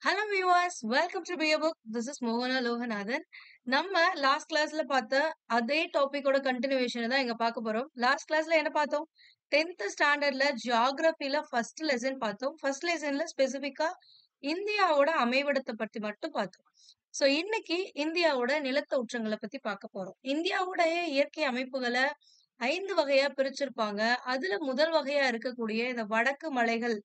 Hello viewers, welcome to pear book. This is மோகனா லோகநாதன். நம்ம last கிளாஸ்ல பார்த்த அதே டாபிக்கோட கண்டினியூவேஷன் தான் இங்க பார்க்க போறோம். லாஸ்ட் கிளாஸ்ல என்ன பார்த்தோம்? 10th ஸ்டாண்டர்ட்ல ஜியாகிரபில ஃபர்ஸ்ட் லெசன் பார்த்தோம். ஃபர்ஸ்ட் லெசன்ல ஸ்பெசிபிக்கா இந்தியாவோட அமைவிடத்தை பத்தி மட்டும் பார்த்தோம். சோ இன்னைக்கு இந்தியாவோட நிலத்தோற்றங்களை பத்தி பார்க்க போறோம். இந்தியாவுடைய இயற்கை அமைப்புகளை 5 வகையா பிரிச்சிருப்பாங்க. அதுல முதல் வகையா இருக்கக்கூடிய இந்த வடக்கு மலைகள்,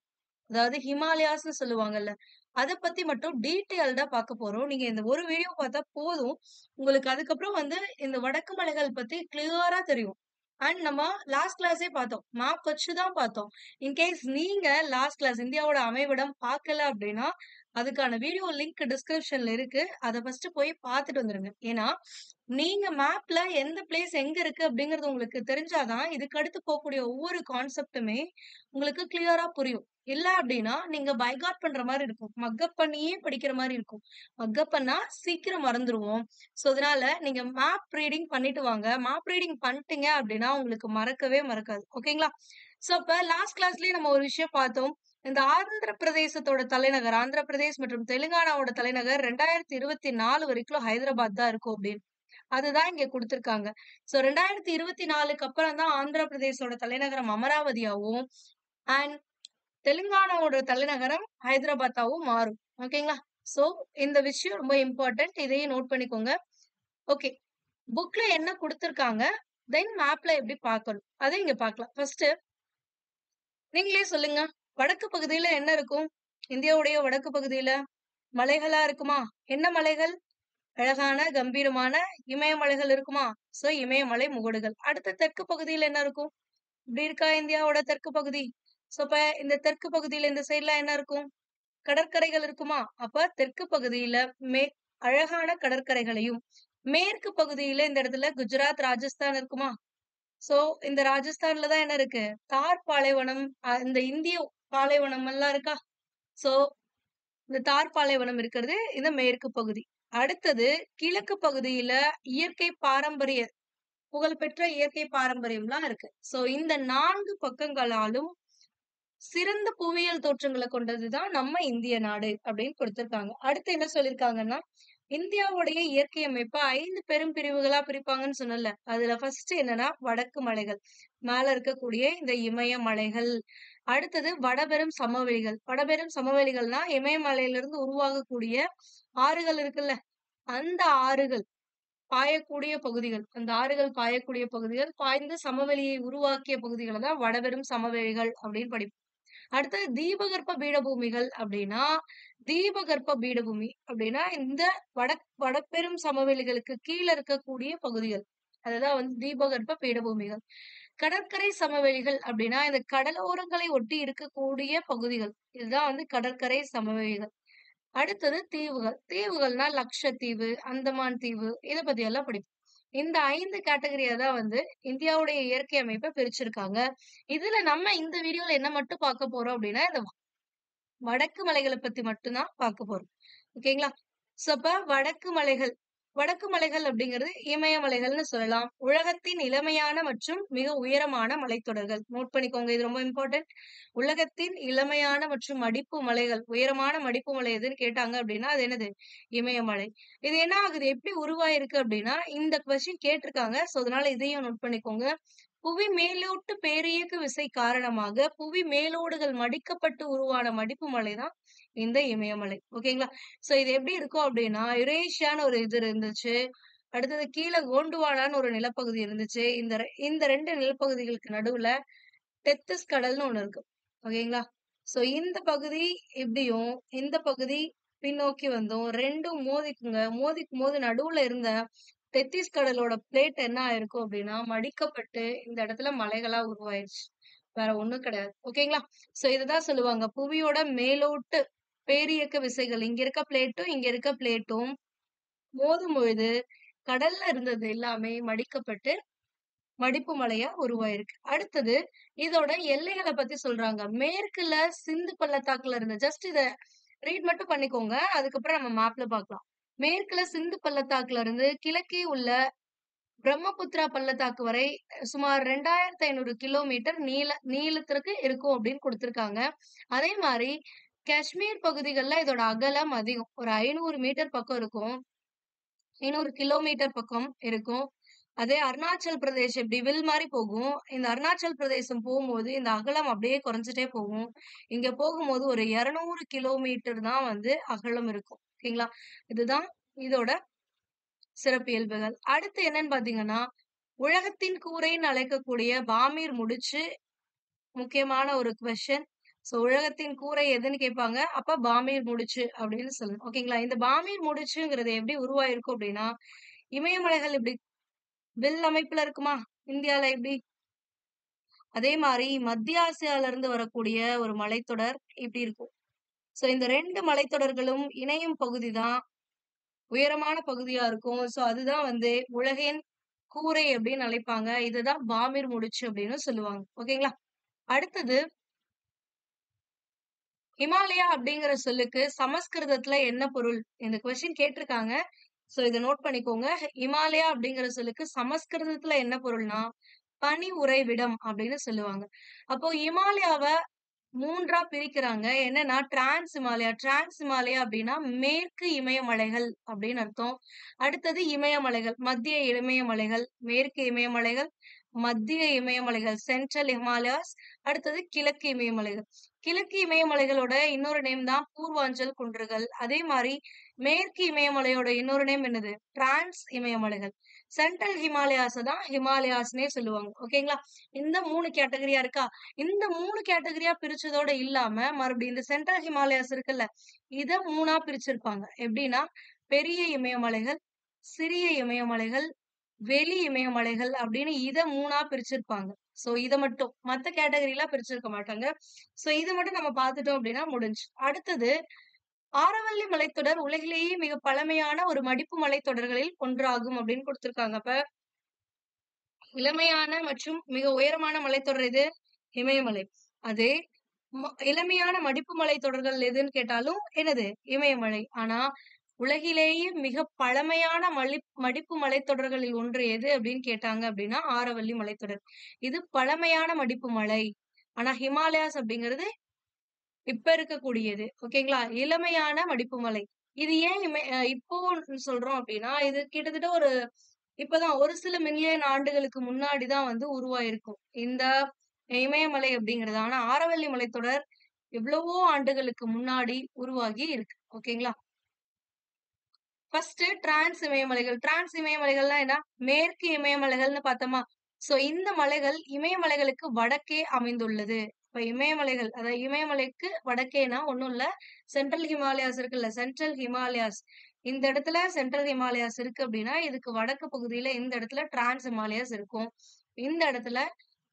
அதாவது ஹிமாலயாஸ்ன்னு சொல்லுவாங்கல்ல. அத பத்தி மட்டும் டீட்டெயில்டா பார்க்க போறோம். நீங்க இந்த ஒரு வீடியோ பார்த்தா போதும். உங்களுக்கு அதுக்கப்புறம் இந்த வடக்கு மலைகள் பத்தி கிளியரா தெரியும். அண்ட் நம்ம லாஸ்ட் கிளாஸே பார்த்தோம். மேப் வச்சு தான் பார்த்தோம். இன்கேஸ் நீங்க லாஸ்ட் கிளாஸ் இந்தியாவோட அமைவிடம் பார்க்கல அப்படின்னா, அதுக்கான வீடியோ லிங்க் டிஸ்கிரிப்ஷன்ல இருக்கு. அத ஃபர்ஸ்ட் போய் பார்த்துட்டு வந்துருங்க. ஏன்னா, நீங்க மேப்ல எந்த பிளேஸ் எங்க இருக்கு அப்படிங்கிறது உங்களுக்கு தெரிஞ்சாதான், இதுக்கு அடுத்து போகக்கூடிய ஒவ்வொரு கான்செப்ட்டுமே உங்களுக்கு கிளியரா புரியும். இல்ல அப்படின்னா, நீங்க பை காட் பண்ற மாரி இருக்கும். மக்கப் பண்ணியே படிக்கிற மாரி இருக்கும். மக்கப் பண்ணா சீக்கிரம் மறந்துருவோம். சோ, அதனால நீங்க மேப் ரீடிங் பண்ணிட்டு வாங்க. மேப் ரீடிங் பண்ணிட்டீங்க அப்படின்னா, உங்களுக்கு மறக்கவே மறக்காது. ஓகேங்களா? சோ, அப்ப லாஸ்ட் கிளாஸ்லயே நம்ம ஒரு விஷயம் பார்த்தோம். இந்த ஆந்திர பிரதேசத்தோட தலைநகர், ஆந்திர பிரதேஷ் மற்றும் தெலுங்கானாவோட தலைநகர் 2024 வரைக்கும் ஹைதராபாத் தான் இருக்கும் அப்படின்னு. அதுதான் இங்க குடுத்திருக்காங்க. சோ 2024க்கு அப்புறம் தான் ஆந்திர பிரதேசோட தலைநகரம் அமராவதியாவும், அண்ட் தெலுங்கானாவோட தலைநகரம் ஹைதராபாத்தாவும் மாறும். ஓகேங்களா? சோ இந்த விஷயம் ரொம்ப இம்பார்ட்டன்ட். இதையும் நோட் பண்ணிக்கோங்க. ஓகே. புக்ல என்ன குடுத்திருக்காங்க, தென் மேப்ல எப்படி பார்க்கணும்? அதை இங்க பார்க்கலாம். ஃபர்ஸ்ட் நீங்களே சொல்லுங்க. வடக்கு பகுதியில என்ன இருக்கும்? இந்தியாவுடைய வடக்கு பகுதியில மலைகளா இருக்குமா? என்ன மலைகள்? அழகான, கம்பீரமான இமயமலைகள் இருக்குமா? சோ இமயமலை முகடுகள். அடுத்த தெற்கு பகுதியில என்ன இருக்கும்? இப்படி இருக்கா இந்தியாவோட தெற்கு பகுதி? சோ இப்ப இந்த தெற்கு பகுதியில இந்த சைடுல என்ன இருக்கும்? கடற்கரைகள் இருக்குமா? அப்ப தெற்கு பகுதியில மே அழகான கடற்கரைகளையும், மேற்கு பகுதியில இந்த இடத்துல குஜராத், ராஜஸ்தான் இருக்குமா? சோ இந்த ராஜஸ்தான்ல தான் என்ன இருக்கு? தார் பாலைவனம், இந்த இந்திய பாலைவனம் எல்லாம் இருக்கா? சோ இந்த தார் பாலைவனம் இருக்கிறது இந்த மேற்கு பகுதி. அடுத்தது கிழக்கு பகுதியில இயற்கை பாரம்பரிய புகழ்பெற்ற இயற்கை பாரம்பரியம்லாம் இருக்கு. சோ இந்த 4 பக்கங்களாலும் சிறந்த புவியியல் தோற்றங்களை கொண்டதுதான் நம்ம இந்திய நாடு அப்படின்னு கொடுத்திருக்காங்க. அடுத்து என்ன சொல்லியிருக்காங்கன்னா, இந்தியாவுடைய இயற்கை அமைப்பை 5 பெரும் பிரிவுகளா பிரிப்பாங்கன்னு சொன்னல. அதுல ஃபர்ஸ்ட் என்னன்னா வடக்கு மலைகள். மேல இருக்கக்கூடிய இந்த இமய மலைகள். அடுத்தது வடபெரும் சமவெளிகள். வடபெரும் சமவெளிகள்னா இமயமலையிலிருந்து உருவாகக்கூடிய ஆறுகள் இருக்குல்ல, அந்த ஆறுகள் பாயக்கூடிய பகுதிகள். அந்த ஆறுகள் பாயக்கூடிய பகுதிகள், பாய்ந்து சமவெளியை உருவாக்கிய பகுதிகளை தான் வடபெரும் சமவெளிகள் அப்படின்னு படிப்போம். அடுத்தது தீபகற்ப பீடபூமிகள் அப்படின்னா, தீபகற்ப பீடபூமி அப்படின்னா இந்த வடபெரும் சமவெளிகளுக்கு கீழ இருக்கக்கூடிய பகுதிகள். அதுதான் தீபகற்ப பீடபூமிகள். கடற்கரை சமவெளிகள் அப்படின்னா இந்த கடலோரங்களை ஒட்டி இருக்கக்கூடிய பகுதிகள். இதுதான் கடற்கரை சமவெளிகள். அடுத்தது தீவுகள். தீவுகள்னா லட்சத்தீவு, அந்தமான் தீவு, இத பத்தி எல்லாம் படிப்போம். இந்த 5 கேட்டகரியா தான் இந்தியாவுடைய இயற்கை அமைப்பை பிரிச்சிருக்காங்க. இதுல நம்ம இந்த வீடியோல என்ன மட்டும் பார்க்க போறோம் அப்படின்னா, இந்த வடக்கு மலைகளை பத்தி மட்டும் தான் பார்க்க போறோம். ஓகேங்களா? சோ அப்ப வடக்கு மலைகள். வடக்கு மலைகள் அப்படிங்கிறது இமயமலைகள்னு சொல்லலாம். உலகத்தின் இளமையான மற்றும் மிக உயரமான மலைத்தொடர்கள். நோட் பண்ணிக்கோங்க. இது ரொம்ப இம்பார்ட்டன்ட். உலகத்தின் இளமையான மற்றும் மடிப்பு மலைகள். உயரமான மடிப்பு மலை எதுன்னு கேட்டாங்க அப்படின்னா, அது என்னது? இமயமலை. இது என்ன ஆகுது? எப்படி உருவாயிருக்கு அப்படின்னா, இந்த கொஸ்டின் கேட்டிருக்காங்க. சோ அதனால இதையும் நோட் பண்ணிக்கோங்க. புவி மேலோட்டு பேரியக்க விசை காரணமாக புவி மேலோடுகள் மடிக்கப்பட்டு உருவான மடிப்பு மலைதான் இந்த இமயமலை. ஓகேங்களா? சோ இது எப்படி இருக்கும் அப்படின்னா, யுரேஷியான்னு ஒரு இது இருந்துச்சு. அடுத்தது கீழ கோண்டுவானான்னு ஒரு நிலப்பகுதி இருந்துச்சு. இந்த 2 நிலப்பகுதிகளுக்கு நடுவுல டெத்திஸ் கடல்னு ஒண்ணு இருக்கு. ஓகேங்களா? சோ இந்த பகுதி இப்படியும், இந்த பகுதி பின்னோக்கி வந்தும் 2ம் மோதிக்குங்க. மோதிக்கும் போது நடுவுல இருந்த டெத்திஸ் கடலோட பிளேட் என்ன ஆயிருக்கும் அப்படின்னா, மடிக்கப்பட்டு இந்த இடத்துல மலைகளா உருவாயிருச்சு. வேற ஒண்ணும் கிடையாது. ஓகேங்களா? சோ இதுதான் சொல்லுவாங்க. புவியோட மேலோட்டு பேரியக்க விசைகள். இங்க இருக்க பிளேட்டும், இங்க இருக்க பிளேட்டும் மோதும் பொழுது கடல்ல இருந்தது எல்லாமே மடிக்கப்பட்டு மடிப்பு மலையா உருவாயிருக்கு. அடுத்தது இதோட எல்லைகள பத்தி சொல்றாங்க. மேற்குல சிந்து பள்ளத்தாக்குல இருந்த ஜஸ்ட் இத ரீட் மட்டும் பண்ணிக்கோங்க. அதுக்கப்புறம் நம்ம மேப்ல பார்க்கலாம். மேற்குல சிந்து பள்ளத்தாக்குல இருந்து கிழக்கே உள்ள பிரம்மபுத்திரா பள்ளத்தாக்கு வரை சுமார் 2500 கிலோமீட்டர் நீளத்திற்கு இருக்கும் அப்படின்னு குடுத்திருக்காங்க. அதே மாரி காஷ்மீர் பகுதிகள்ல இதோட அகலம் அதிகம். ஒரு 500 மீட்டர் பக்கம் இருக்கும். 500 கிலோமீட்டர் பக்கம் இருக்கும். அதே அருணாச்சல் பிரதேஷ் இப்படி வில் மாரி போகும். இந்த அருணாச்சல் பிரதேசம் போகும்போது இந்த அகலம் அப்படியே குறைஞ்சுட்டே போகும். இங்க போகும்போது ஒரு 200 கிலோமீட்டர் தான் வந்து அகலம் இருக்கும். ஓகேங்களா? இதுதான் இதோட சிறப்பியல்புகள். அடுத்து என்னன்னு பார்த்தீங்கன்னா, உலகத்தின் கூரைன்னு அழைக்கக்கூடிய பாமீர் முடிச்சு முக்கியமான ஒரு கொஸ்டின். ஸோ உலகத்தின் கூரை எதுன்னு கேட்பாங்க. அப்ப பாமீர் முடிச்சு அப்படின்னு சொல்லணும். ஓகேங்களா? இந்த பாமீர் முடிச்சுங்கிறது எப்படி உருவாயிருக்கும் அப்படின்னா, இமயமலைகள் இப்படி வில் அமைப்புல இருக்குமா? இந்தியால எப்படி? அதே மாரி மத்திய ஆசியால இருந்து வரக்கூடிய ஒரு மலைத்தொடர் இப்படி இருக்கும். ஸோ இந்த 2 மலைத்தொடர்களும் இணையும் பகுதி தான் உயரமான பகுதியா இருக்கும். ஸோ அதுதான் வந்து உலகின் கூரை அப்படின்னு அழைப்பாங்க. இதுதான் பாமீர் முடிச்சு அப்படின்னு சொல்லுவாங்க. ஓகேங்களா? அடுத்தது ஹிமாலயா அப்படிங்கிற சொல்லுக்கு சமஸ்கிருதத்துல என்ன பொருள்? இந்த கொஸ்டின் கேட்டிருக்காங்க. சோ இத நோட் பண்ணிக்கோங்க. ஹிமாலயா அப்படிங்கிற சொல்லுக்கு சமஸ்கிருதத்துல என்ன பொருள்னா, பனி உறைவிடம் அப்படின்னு சொல்லுவாங்க. அப்போ ஹிமாலயாவ 3ஆ பிரிக்கிறாங்க. என்னன்னா டிரான்ஸ் ஹிமாலயா அப்படின்னா மேற்கு இமயமலைகள் அப்படின்னு அர்த்தம். அடுத்தது இமயமலைகள், மத்திய இமயமலைகள், மேற்கு இமயமலைகள், மத்திய இமயமலைகள், சென்ட்ரல் ஹிமாலயாஸ். அடுத்தது கிழக்கு இமயமலைகள். கிழக்கு இமயமலைகளோட இன்னொரு நேம் தான் பூர்வாஞ்சல் குன்றுகள். அதே மாதிரி மேற்கு இமயமலையோட இன்னொரு நேம் என்னது? டிரான்ஸ் இமயமலைகள். சென்ட்ரல் ஹிமாலயாஸ தான் ஹிமாலயாஸ்னே சொல்லுவாங்க. ஓகேங்களா? இந்த 3 கேட்டகரியா இருக்கா? இந்த 3 கேட்டகரியா பிரிச்சதோட இல்லாம, மறுபடியும் இந்த சென்ட்ரல் ஹிமாலயாஸ் இருக்குல்ல, இத 3ஆ பிரிச்சிருப்பாங்க. எப்படின்னா, பெரிய இமயமலைகள், சிறிய இமயமலைகள், வெளி இமயமலைகள் அப்படின்னு இத 3ஆ பிரிச்சிருப்பாங்க. சோ இத மட்டும். மத்த கேட்டகரிலாம் பிரிச்சிருக்க மாட்டாங்க. சோ இத மட்டும் நம்ம பார்த்துட்டோம் அப்படின்னா முடிஞ்சுச்சு. அடுத்தது ஆரவல்லி மலைத்தொடர் உலகிலேயே மிக பழமையான ஒரு மடிப்பு மலைத்தொடர்களில் ஒன்றாகும் அப்படின்னு குடுத்திருக்காங்க. அப்ப இளமையான மற்றும் மிக உயரமான மலைத்தொடர் எது? இமயமலை. அதே இளமையான மடிப்பு மலைத்தொடர்கள் எதுன்னு கேட்டாலும் என்னது? இமயமலை. ஆனா உலகிலேயே மிக பழமையான மடிப்பு மலைத்தொடர்களில் ஒன்று எது அப்படின்னு கேட்டாங்க அப்படின்னா ஆரவல்லி மலைத்தொடர். இது பழமையான மடிப்பு மலை. ஆனா ஹிமாலயாஸ் அப்படிங்கிறது இப்ப இருக்கக்கூடியது. ஓகேங்களா? இளமையான மடிப்பு மலை. இது ஏன் இப்போ சொல்றோம் அப்படின்னா, இது கிட்டத்தட்ட ஒரு இப்பதான் ஒரு சில மில்லியன் ஆண்டுகளுக்கு முன்னாடி தான் வந்து உருவாயிருக்கும். இந்த இமயமலை அப்படிங்கிறது. ஆனா ஆரவல்லி மலைத்தொடர் எவ்வளவோ ஆண்டுகளுக்கு முன்னாடி உருவாகி இருக்கு. ஓகேங்களா? ஃபர்ஸ்ட் டிரான்ஸ் இமயமலைகள். டிரான்ஸ் இமயமலைகள்னா என்ன? மேற்கு இமயமலைகள்னு பார்த்தோமா? சோ இந்த மலைகள் இமயமலைகளுக்கு வடக்கே அமைந்துள்ளது. இப்ப இமயமலைகள், அதாவது இமயமலைக்கு வடக்கேனா ஒண்ணும் இல்ல. சென்ட்ரல் ஹிமாலயாஸ் இருக்குல்ல, சென்ட்ரல் ஹிமாலயாஸ். இந்த இடத்துல சென்ட்ரல் ஹிமாலயாஸ் இருக்கு அப்படின்னா, இதுக்கு வடக்கு பகுதியில இந்த இடத்துல டிரான்ஸ் ஹிமாலயாஸ் இருக்கும். இந்த இடத்துல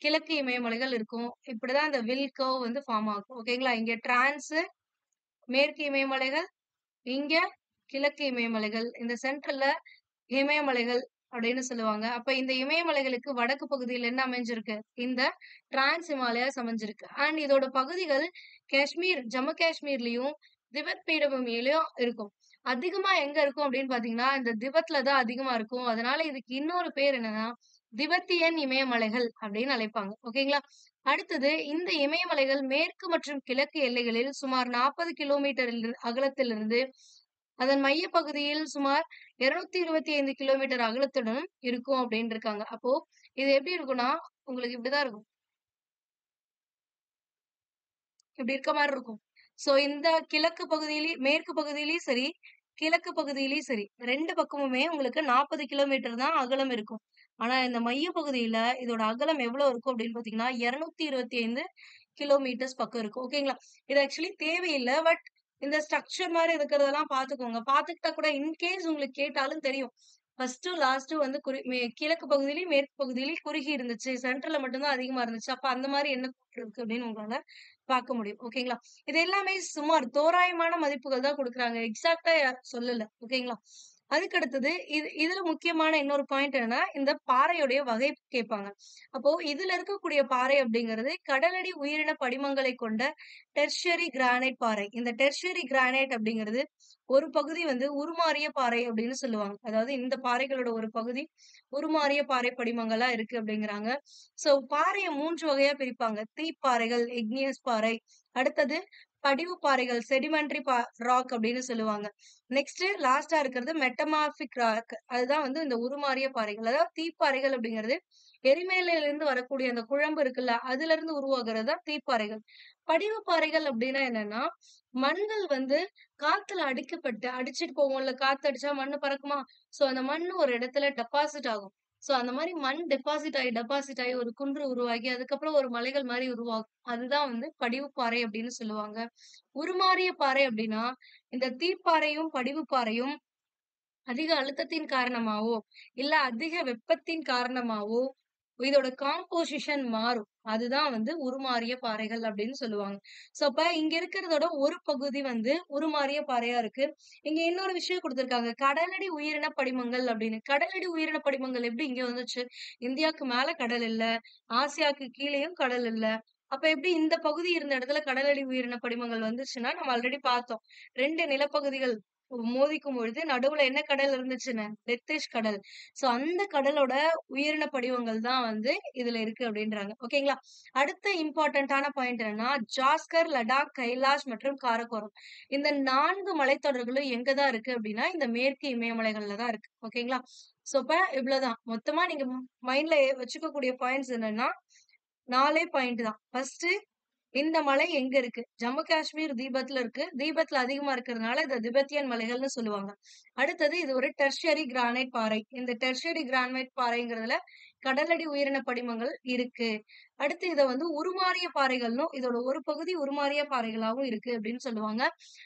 கிழக்கு இமயமலைகள் இருக்கும். இப்படிதான் இந்த வில் கர்வ் வந்து ஃபார்ம் ஆகும். ஓகேங்களா? இங்க டிரான்ஸ் மேற்கு இமயமலைகள், இங்க கிழக்கு இமயமலைகள், இந்த சென்ட்ரல்ல இமயமலைகள் அப்படின்னு சொல்லுவாங்க. அப்ப இந்த இமயமலைகளுக்கு வடக்கு பகுதியில என்ன அமைஞ்சிருக்கு? இந்த டிரான்ஸ் ஹிமாலயாஸ் அமைஞ்சிருக்கு. அண்ட் இதோட பகுதிகள் காஷ்மீர், ஜம்மு காஷ்மீர்லயும், திபெத் பீடபூமியிலயும் இருக்கும். அதிகமா எங்க இருக்கும் அப்படின்னு பாத்தீங்கன்னா, இந்த திபெத்ல தான் அதிகமா இருக்கும். அதனால இதுக்கு இன்னொரு பேர் என்னன்னா, திபெத்தியன் இமயமலைகள் அப்படின்னு அழைப்பாங்க. ஓகேங்களா? அடுத்தது இந்த இமயமலைகள் மேற்கு மற்றும் கிழக்கு எல்லைகளில் சுமார் 40 கிலோமீட்டர் அகலத்திலிருந்து அதன் மையப்பகுதியில் சுமார் 225 கிலோமீட்டர் அகலத்துடன் இருக்கும் அப்படின்னு இருக்காங்க. அப்போ இது எப்படி இருக்கும்னா, உங்களுக்கு இப்படிதான் இருக்கும். இப்படி இருக்க மாரி இருக்கும். சோ இந்த கிழக்கு பகுதியிலயும் மேற்கு பகுதியிலயும் சரி, கிழக்கு பகுதியிலயும் சரி, 2 பக்கமுமே உங்களுக்கு 40 கிலோமீட்டர் தான் அகலம் இருக்கும். ஆனா இந்த மைய பகுதியில இதோட அகலம் எவ்வளவு இருக்கும் அப்படின்னு பார்த்தீங்கன்னா, 225 கிலோமீட்டர்ஸ் பக்கம் இருக்கும். ஓகேங்களா? இது ஆக்சுவலி தேவையில்ல. பட் இந்த ஸ்ட்ரக்சர் மாரி இருக்கிறதெல்லாம் பார்த்துக்கோங்க. பார்த்துக்கிட்டா கூட இன்கேஸ் உங்களுக்கு கேட்டாலும் தெரியும். ஃபர்ஸ்ட்டும் லாஸ்ட்டும் வந்து கிழக்கு பகுதியிலயும், மேற்கு பகுதியிலயும் குறுகி இருந்துச்சு. சென்டர்ல மட்டும் தான் அதிகமா இருந்துச்சு. அப்ப அந்த மாரி என்ன இருக்கு அப்படின்னு உங்களால பார்க்க முடியும். ஓகேங்களா? இது எல்லாமே சுமார் தோராயமான மதிப்புகள் தான் குடுக்குறாங்க. எக்ஸாக்ட்டா சொல்லல. ஓகேங்களா? அதுக்கு அடுத்தது இதுல முக்கியமான இன்னொரு பாயிண்ட் என்னன்னா, இந்த பாறையுடைய வகை கேட்பாங்க. அப்போ இதுல இருக்கக்கூடிய பாறை அப்படிங்கிறது கடலடி உயிரின படிமங்களை கொண்ட டெர்ஷியரி கிரானைட் பாறை. இந்த டெர்ஷியரி கிரானைட் அப்படிங்கிறது ஒரு பகுதி வந்து உருமாறிய பாறை அப்படின்னு சொல்லுவாங்க. அதாவது இந்த பாறைகளோட ஒரு பகுதி உருமாறிய பாறை படிமங்களா இருக்கு அப்படிங்கிறாங்க. சோ பாறைய 3 வகையா பிரிப்பாங்க. தீப்பாறைகள், இக்னியஸ் பாறை. அடுத்தது படிவு பாறைகள் செடிமெண்டரி ராக் அப்படின்னு சொல்லுவாங்க. நெக்ஸ்ட் லாஸ்டா இருக்கிறது மெட்டமார்பிக் ராக். அதுதான் வந்து இந்த உருமாறிய பாறைகள். அதாவது தீப்பாறைகள் அப்படிங்கிறது எரிமலையில இருந்து வரக்கூடிய அந்த குழம்பு இருக்குல்ல, அதுல இருந்து உருவாகிறது தான் தீப்பாறைகள். படிவு பாறைகள் அப்படின்னா என்னன்னா, மண்கள் வந்து காத்துல அடிக்கப்பட்டு அடிச்சிட்டு போகும்ல, காத்து அடிச்சா மண்ணு பறக்குமா? சோ அந்த மண்ணு ஒரு இடத்துல டெபாசிட் ஆகும். சோ அந்த மாரி மண் டெபாசிட் ஆயி ஒரு குன்று உருவாகி, அதுக்கப்புறம் ஒரு மலைகள் மாரி உருவாகும். அதுதான் வந்து படிவுப்பாறை அப்படின்னு சொல்லுவாங்க. உருமாறிய பாறை அப்படின்னா, இந்த தீப்பாறையும், படிவுப்பாறையும் அதிக அழுத்தத்தின் காரணமாவோ, இல்ல அதிக வெப்பத்தின் காரணமாவோ, இதோட காம்போசிஷன் மாறும். அதுதான் வந்து உருமாறிய பாறைகள் அப்படின்னு சொல்லுவாங்க. சோ அப்ப இங்க இருக்கிறதோட ஒரு பகுதி வந்து உருமாறிய பாறையா இருக்கு. இங்க இன்னொரு விஷயம் குடுத்திருக்காங்க. கடலடி உயிரின படிமங்கள் அப்படின்னு. கடலடி உயிரின படிமங்கள் எப்படி இங்க வந்துச்சு? இந்தியாவுக்கு மேல கடல் இல்ல. ஆசியாக்கு கீழேயும் கடல் இல்ல. அப்ப எப்படி இந்த பகுதி இருந்த இடத்துல கடலடி உயிரின படிமங்கள் வந்துச்சுன்னா, நம்ம ஆல்ரெடி பார்த்தோம். 2 நிலப்பகுதிகள் மோதிக்கும் பொழுது நடுவுல என்ன கடல் இருந்துச்சுன்னு? டெத்திஷ் கடல். சோ அந்த கடலோட உயிரின படிவங்கள் தான் வந்து இதுல இருக்கு அப்படின்றாங்க. ஓகேங்களா? அடுத்த இம்பார்ட்டன்டான பாயிண்ட் என்னன்னா, ஜாஸ்கர், லடாக், கைலாஷ் மற்றும் காரகோரம். இந்த 4 மலைத்தொடர்களும் எங்க தான் இருக்கு அப்படின்னா, இந்த மேற்கு இமயமலைகள்ல தான் இருக்கு. ஓகேங்களா? சோ அப்ப இவ்வளவுதான். மொத்தமா நீங்க மைண்ட்ல வச்சுக்கக்கூடிய பாயிண்ட்ஸ் என்னன்னா, 4 பாயிண்ட் தான். ஃபர்ஸ்ட் இந்த மலை எங்க இருக்கு? ஜம்மு காஷ்மீர் தீபத்ல இருக்கு. தீபத்ல அதிகமா இருக்கிறதுனால இத திபெத்தியன் மலைகள்னு சொல்லுவாங்க. அடுத்தது இது ஒரு டெர்ஷியரி கிரானைட் பாறை. இந்த டெர்ஷியரி கிரானைட் பாறைங்கிறதுல கடலடி உயிரின படிமங்கள் இருக்கு. அடுத்து இத வந்து உருமாறிய பாறைகள்னும், இதோட ஒரு பகுதி உருமாறிய பாறைகளாவும் இருக்கு அப்படின்னு சொல்லுவாங்க.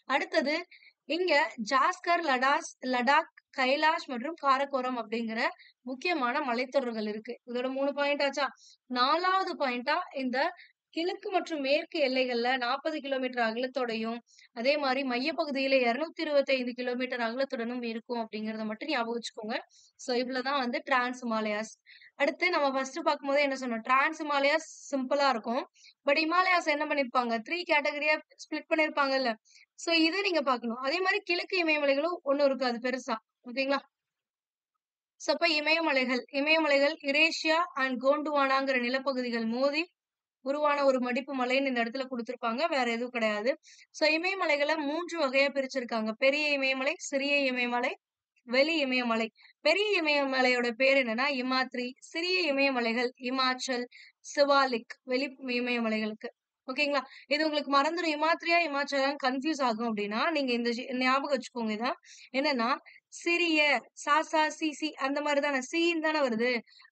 அடுத்தது இங்க ஜாஸ்கர், லடாக், கைலாஷ் மற்றும் காரகோரம் அப்படிங்கிற முக்கியமான மலைத்தொடர்கள் இருக்கு. இதோட 3 பாயிண்ட் ஆச்சா? 4வது பாயிண்டா இந்த கிழக்கு மற்றும் மேற்கு எல்லைகள்ல 40 கிலோமீட்டர் அகலத்தோடையும், அதே மாரி மையப்பகுதியில 225 கிலோமீட்டர் அகலத்துடனும் இருக்கும் அப்படிங்கிறத மட்டும் ஞாபகம் வச்சுக்கோங்க. சோ இவ்வளவுதான் வந்து டிரான்ஸ் ஹிமாலயாஸ். அடுத்து நம்ம ஃபர்ஸ்ட் பார்க்கும்போது என்ன சொன்னோம்? டிரான்ஸ் ஹிமாலயாஸ் சிம்பிளா இருக்கும். பட் ஹிமாலயாஸ் என்ன பண்ணிருப்பாங்க? 3 கேட்டகரியா ஸ்ப்ளிட் பண்ணிருப்பாங்கல்ல. சோ இத நீங்க பார்க்கணும். அதே மாரி கிழக்கு இமயமலைகளும் ஒண்ணு இருக்கு அது பெருசா. ஓகேங்களா? சோ அப்ப இமயமலைகள் யுரேஷியா அண்ட் கோண்டுவானாங்கிற நிலப்பகுதிகள் மோதி உருவான ஒரு மடிப்பு மலைன்னு இந்த இடத்துல குடுத்திருப்பாங்க. வேற எதுவும் கிடையாது. சோ இமயமலைகள 3 வகையா பிரிச்சிருக்காங்க. பெரிய இமயமலை, சிறிய இமயமலை, வெளி இமயமலை. பெரிய இமயமலையோட பேர் என்னன்னா இமாத்ரி. சிறிய இமயமலைகள் இமாச்சல், சிவாலிக் வெளி இமயமலைகளுக்கு. ஓகேங்களா? இது உங்களுக்கு மறந்துரும். இமாத்ரியா, இமாச்சலான்னு கன்ஃப்யூஸ் ஆகும் அப்படின்னா, நீங்க இந்த ஞாபகம் வச்சுக்கோங்க இத. என்னன்னா, சிறிய சி அந்த மாரி தானே சீன்னு தானே வருது.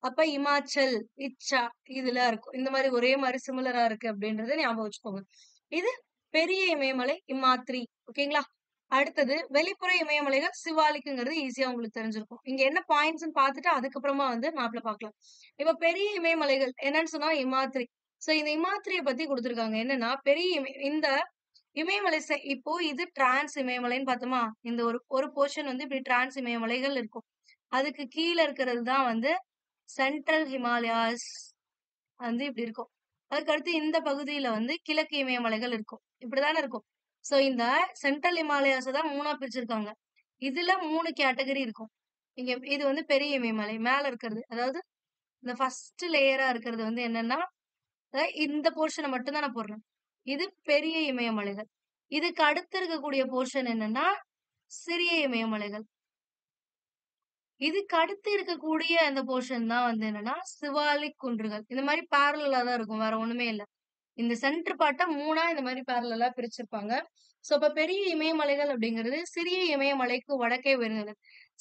அப்ப இமாச்சல், இச்சா இதுல இருக்கும். இந்த மாரி ஒரே மாரி சிமிலரா இருக்கு அப்படின்றத ஞாபகம் வச்சுக்கோங்க. இது பெரிய இமயமலை இமாத்ரி. ஓகேங்களா? அடுத்தது வெளிப்புற இமயமலைகள் சிவாலிக்ங்கிறது ஈஸியா உங்களுக்கு தெரிஞ்சிருக்கும். இங்க என்ன பாயிண்ட்ஸ்ன்னு பார்த்துட்டு அதுக்கப்புறமா வந்து மேப்ல பார்க்கலாம். இப்ப பெரிய இமயமலைகள் என்னன்னு சொன்னா இமாத்ரி. சோ இந்த இமாத்ரிய பத்தி குடுத்திருக்காங்க. என்னன்னா பெரிய இந்த இமயமலை இப்போ இது டிரான்ஸ் இமயமலைன்னு பார்த்தோமா? இந்த ஒரு ஒரு போர்ஷன் வந்து இப்படி டிரான்ஸ் இமயமலைகள் இருக்கும். அதுக்கு கீழ இருக்கிறது தான் வந்து சென்ட்ரல் ஹிமாலயாஸ் வந்து இப்படி இருக்கும். அதுக்கடுத்து இந்த பகுதியில வந்து கிழக்கு இமயமலைகள் இருக்கும். இப்படித்தானே இருக்கும். சோ இந்த சென்ட்ரல் ஹிமாலயாஸ தான் 3ஆ பிரிச்சிருக்காங்க. இதுல 3 கேட்டகரி இருக்கும். இங்க இது வந்து பெரிய இமயமலை மேல இருக்கிறது. அதாவது இந்த ஃபர்ஸ்ட் லேயரா இருக்கிறது வந்து என்னன்னா, இந்த போர்ஷன மட்டும் தான் நான் போடுறேன். இது பெரிய இமயமலைகள். இதுக்கு அடுத்து இருக்கக்கூடிய போர்ஷன் என்னன்னா, சிறிய இமயமலைகள். இதுக்கு அடுத்து இருக்கக்கூடிய அந்த போர்ஷன் தான் வந்து என்னன்னா, சிவாலிக் குன்றுகள். இந்த மாரி பேரலலா தான் இருக்கும். வேற ஒண்ணுமே இல்ல. இந்த சென்டர் பார்ட்ட 3ஆ இந்த மாரி பேரலலா பிரிச்சிருப்பாங்க. சோ அப்ப பெரிய இமயமலைகள் அப்படிங்கிறது சிறிய இமயமலைக்கு வடக்கே வருகிறது.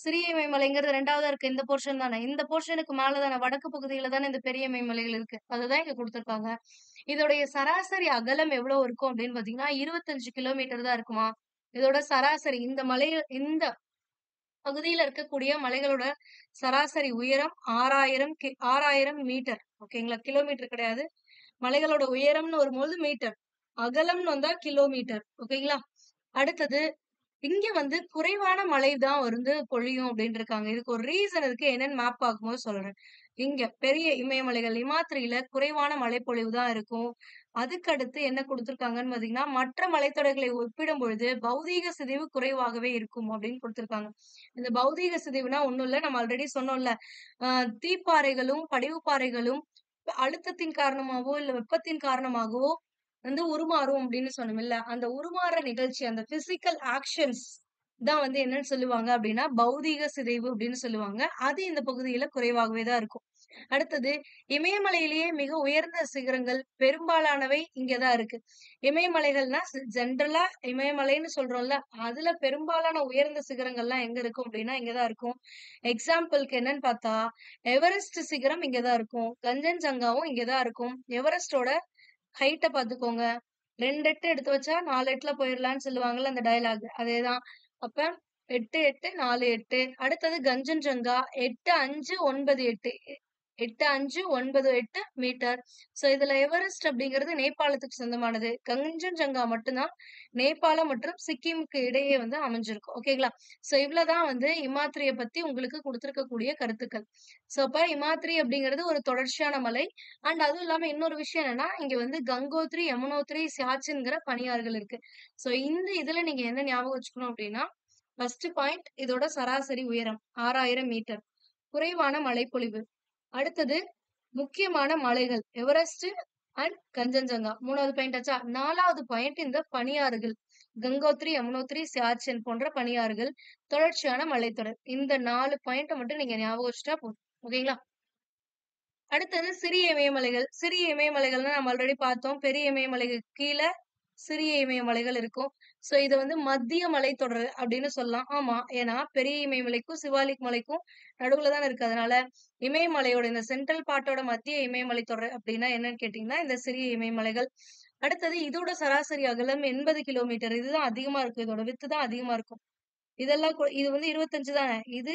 சிறிய இமயமலைங்கிறது 2வதா இருக்க இந்த போர்ஷன் தானே. இந்த போர்ஷனுக்கு மேல தானே வடக்கு பகுதியில தானே இந்த பெரிய இமயமலைகள் இருக்கு. அதுதான் இங்க குடுத்திருக்காங்க. இதோடைய சராசரி அகலம் எவ்வளவு இருக்கும் அப்படின்னு பார்த்தீங்கன்னா, 25 கிலோமீட்டர் தான் இருக்குமா. இதோட சராசரி இந்த பகுதியில இருக்கக்கூடிய மலைகளோட சராசரி உயரம் 6,000 மீட்டர். ஓகேங்களா? கிலோமீட்டர் கிடையாது. மலைகளோட உயரம்னு வரும்போது மீட்டர். அகலம்னு வந்தா கிலோமீட்டர். ஓகேங்களா? அடுத்தது இங்க வந்து குறைவான மழை தான் வந்து பொழியும் அப்படின்னு இருக்காங்க. இதுக்கு ஒரு ரீசன் இருக்கு. என்னன்னு மேப் பார்க்கும்போது சொல்றேன். இங்க பெரிய இமயமலைகள் இமாத்திரியில குறைவான மழைப்பொழிவு தான் இருக்கும். அதுக்கடுத்து என்ன குடுத்திருக்காங்கன்னு பார்த்தீங்கன்னா, மற்ற மலைத்தொடர்களை ஒப்பிடும் பொழுது பௌதீக சிதைவு குறைவாகவே இருக்கும் அப்படின்னு குடுத்திருக்காங்க. இந்த பௌதீக சிதைவுனா ஒண்ணும் இல்ல. நம்ம ஆல்ரெடி சொன்னோம்ல. அ தீப்பாறைகளும், படிவுப்பாறைகளும் அழுத்தத்தின் காரணமாகவோ, இல்ல வெப்பத்தின் காரணமாகவோ வந்து உருமாறும் அப்படின்னு சொன்னோம்ல. அந்த உருமாற நிகழ்ச்சி, அந்த பிசிக்கல் ஆக்ஷன்ஸ் தான் வந்து என்னன்னு சொல்லுவாங்க அப்படின்னா, பௌதீக சிதைவு அப்படின்னு சொல்லுவாங்க. அது இந்த பகுதியில குறைவாகவே தான் இருக்கும். அடுத்தது இமயமலையிலேயே மிக உயர்ந்த சிகரங்கள் பெரும்பாலானவை இங்க தான் இருக்கு. இமயமலைகள்னா ஜென்ரலா இமயமலைன்னு சொல்றோம்ல, அதுல பெரும்பாலான உயர்ந்த சிகரங்கள்லாம் எங்க இருக்கும் அப்படின்னா, இங்க தான் இருக்கும். எக்ஸாம்பிள்க்கு என்னன்னு பார்த்தா, எவரெஸ்ட் சிகரம் இங்க தான் இருக்கும். கஞ்சன்ஜங்காவும் இங்க தான் இருக்கும். எவரெஸ்ட்டோட ஹைட்ட பாத்துக்கோங்க. 2 எட்டு எடுத்து வச்சா 4 எட்டுல போயிரலாம்ன்னு சொல்லுவாங்கல்ல அந்த டயலாக். அதேதான். அப்ப 8, 8, 4, 8. அடுத்தது கஞ்சன்ஜங்கா 8, 5, 9, 8. 8, 5, 9, 8 மீட்டர். சோ இதுல எவரெஸ்ட் அப்படிங்கிறது நேபாளத்துக்கு சொந்தமானது. கஞ்சன்ஜங்கா மட்டும் தான் நேபாளம் மற்றும் சிக்கிமுக்கு இடையே வந்து அமைஞ்சிருக்கும். ஓகேங்களா? சோ இவ்வளவுதான் வந்து இமாத்திரிய பத்தி உங்களுக்கு குடுத்திருக்கக்கூடிய கருத்துக்கள். சோ அப்ப இமாத்திரி அப்படிங்கிறது ஒரு தொடர்ச்சியான மலை. அண்ட் அதுவும் இல்லாம இன்னொரு விஷயம் என்னன்னா, இங்க வந்து கங்கோத்ரி, யமுனோத்ரி, சியாச்சின்ங்கிற பனியாறுகள் இருக்கு. சோ இந்த இதுல நீங்க என்ன ஞாபகம் வச்சுக்கணும் அப்படின்னா, ஃபர்ஸ்ட் பாயிண்ட் இதோட சராசரி உயரம் 6000 மீட்டர். குறைவான மழைப்பொழிவு. அடுத்தது முக்கியமான மலைகள் எவரெஸ்ட் அண்ட் கஞ்சன்ஜங்கா. 3வது பாயிண்ட் ஆச்சா? 4வது பாயிண்ட் இந்த பனியாறுகள். கங்கோத்ரி, யமுனோத்ரி, சியாச்சின் போன்ற பனியாறுகள். தொடர்ச்சியான மலைத்தொடர். இந்த 4 பாயிண்ட்ட மட்டும் நீங்க ஞாபகம் வச்சுட்டா போதும். ஓகேங்களா? அடுத்தது சிறிய இமயமலைகள். சிறிய இமயமலைகள்னா நம்ம ஆல்ரெடி பார்த்தோம். பெரிய இமயமலைக்கு கீழ சிறிய இமயமலைகள் இருக்கும். சோ இது வந்து மத்திய மலைத்தொடர் அப்படின்னு சொல்லலாம். ஆமா. ஏன்னா பெரிய இமயமலைக்கும், சிவாலிக் மலைக்கும் நடுவுல தானே இருக்கு. அதனால இமயமலையோட இந்த சென்ட்ரல் பார்ட்டோட மத்திய இமயமலை தொடர் அப்படின்னா என்னன்னு கேட்டீங்கன்னா, இந்த சிறிய இமயமலைகள். அடுத்தது இதோட சராசரி அகலம் 80 கிலோமீட்டர். இதுதான் அதிகமா இருக்கும். இதோட வித்து தான் அதிகமா இருக்கும். இதெல்லாம் இது வந்து 25 தானே. இது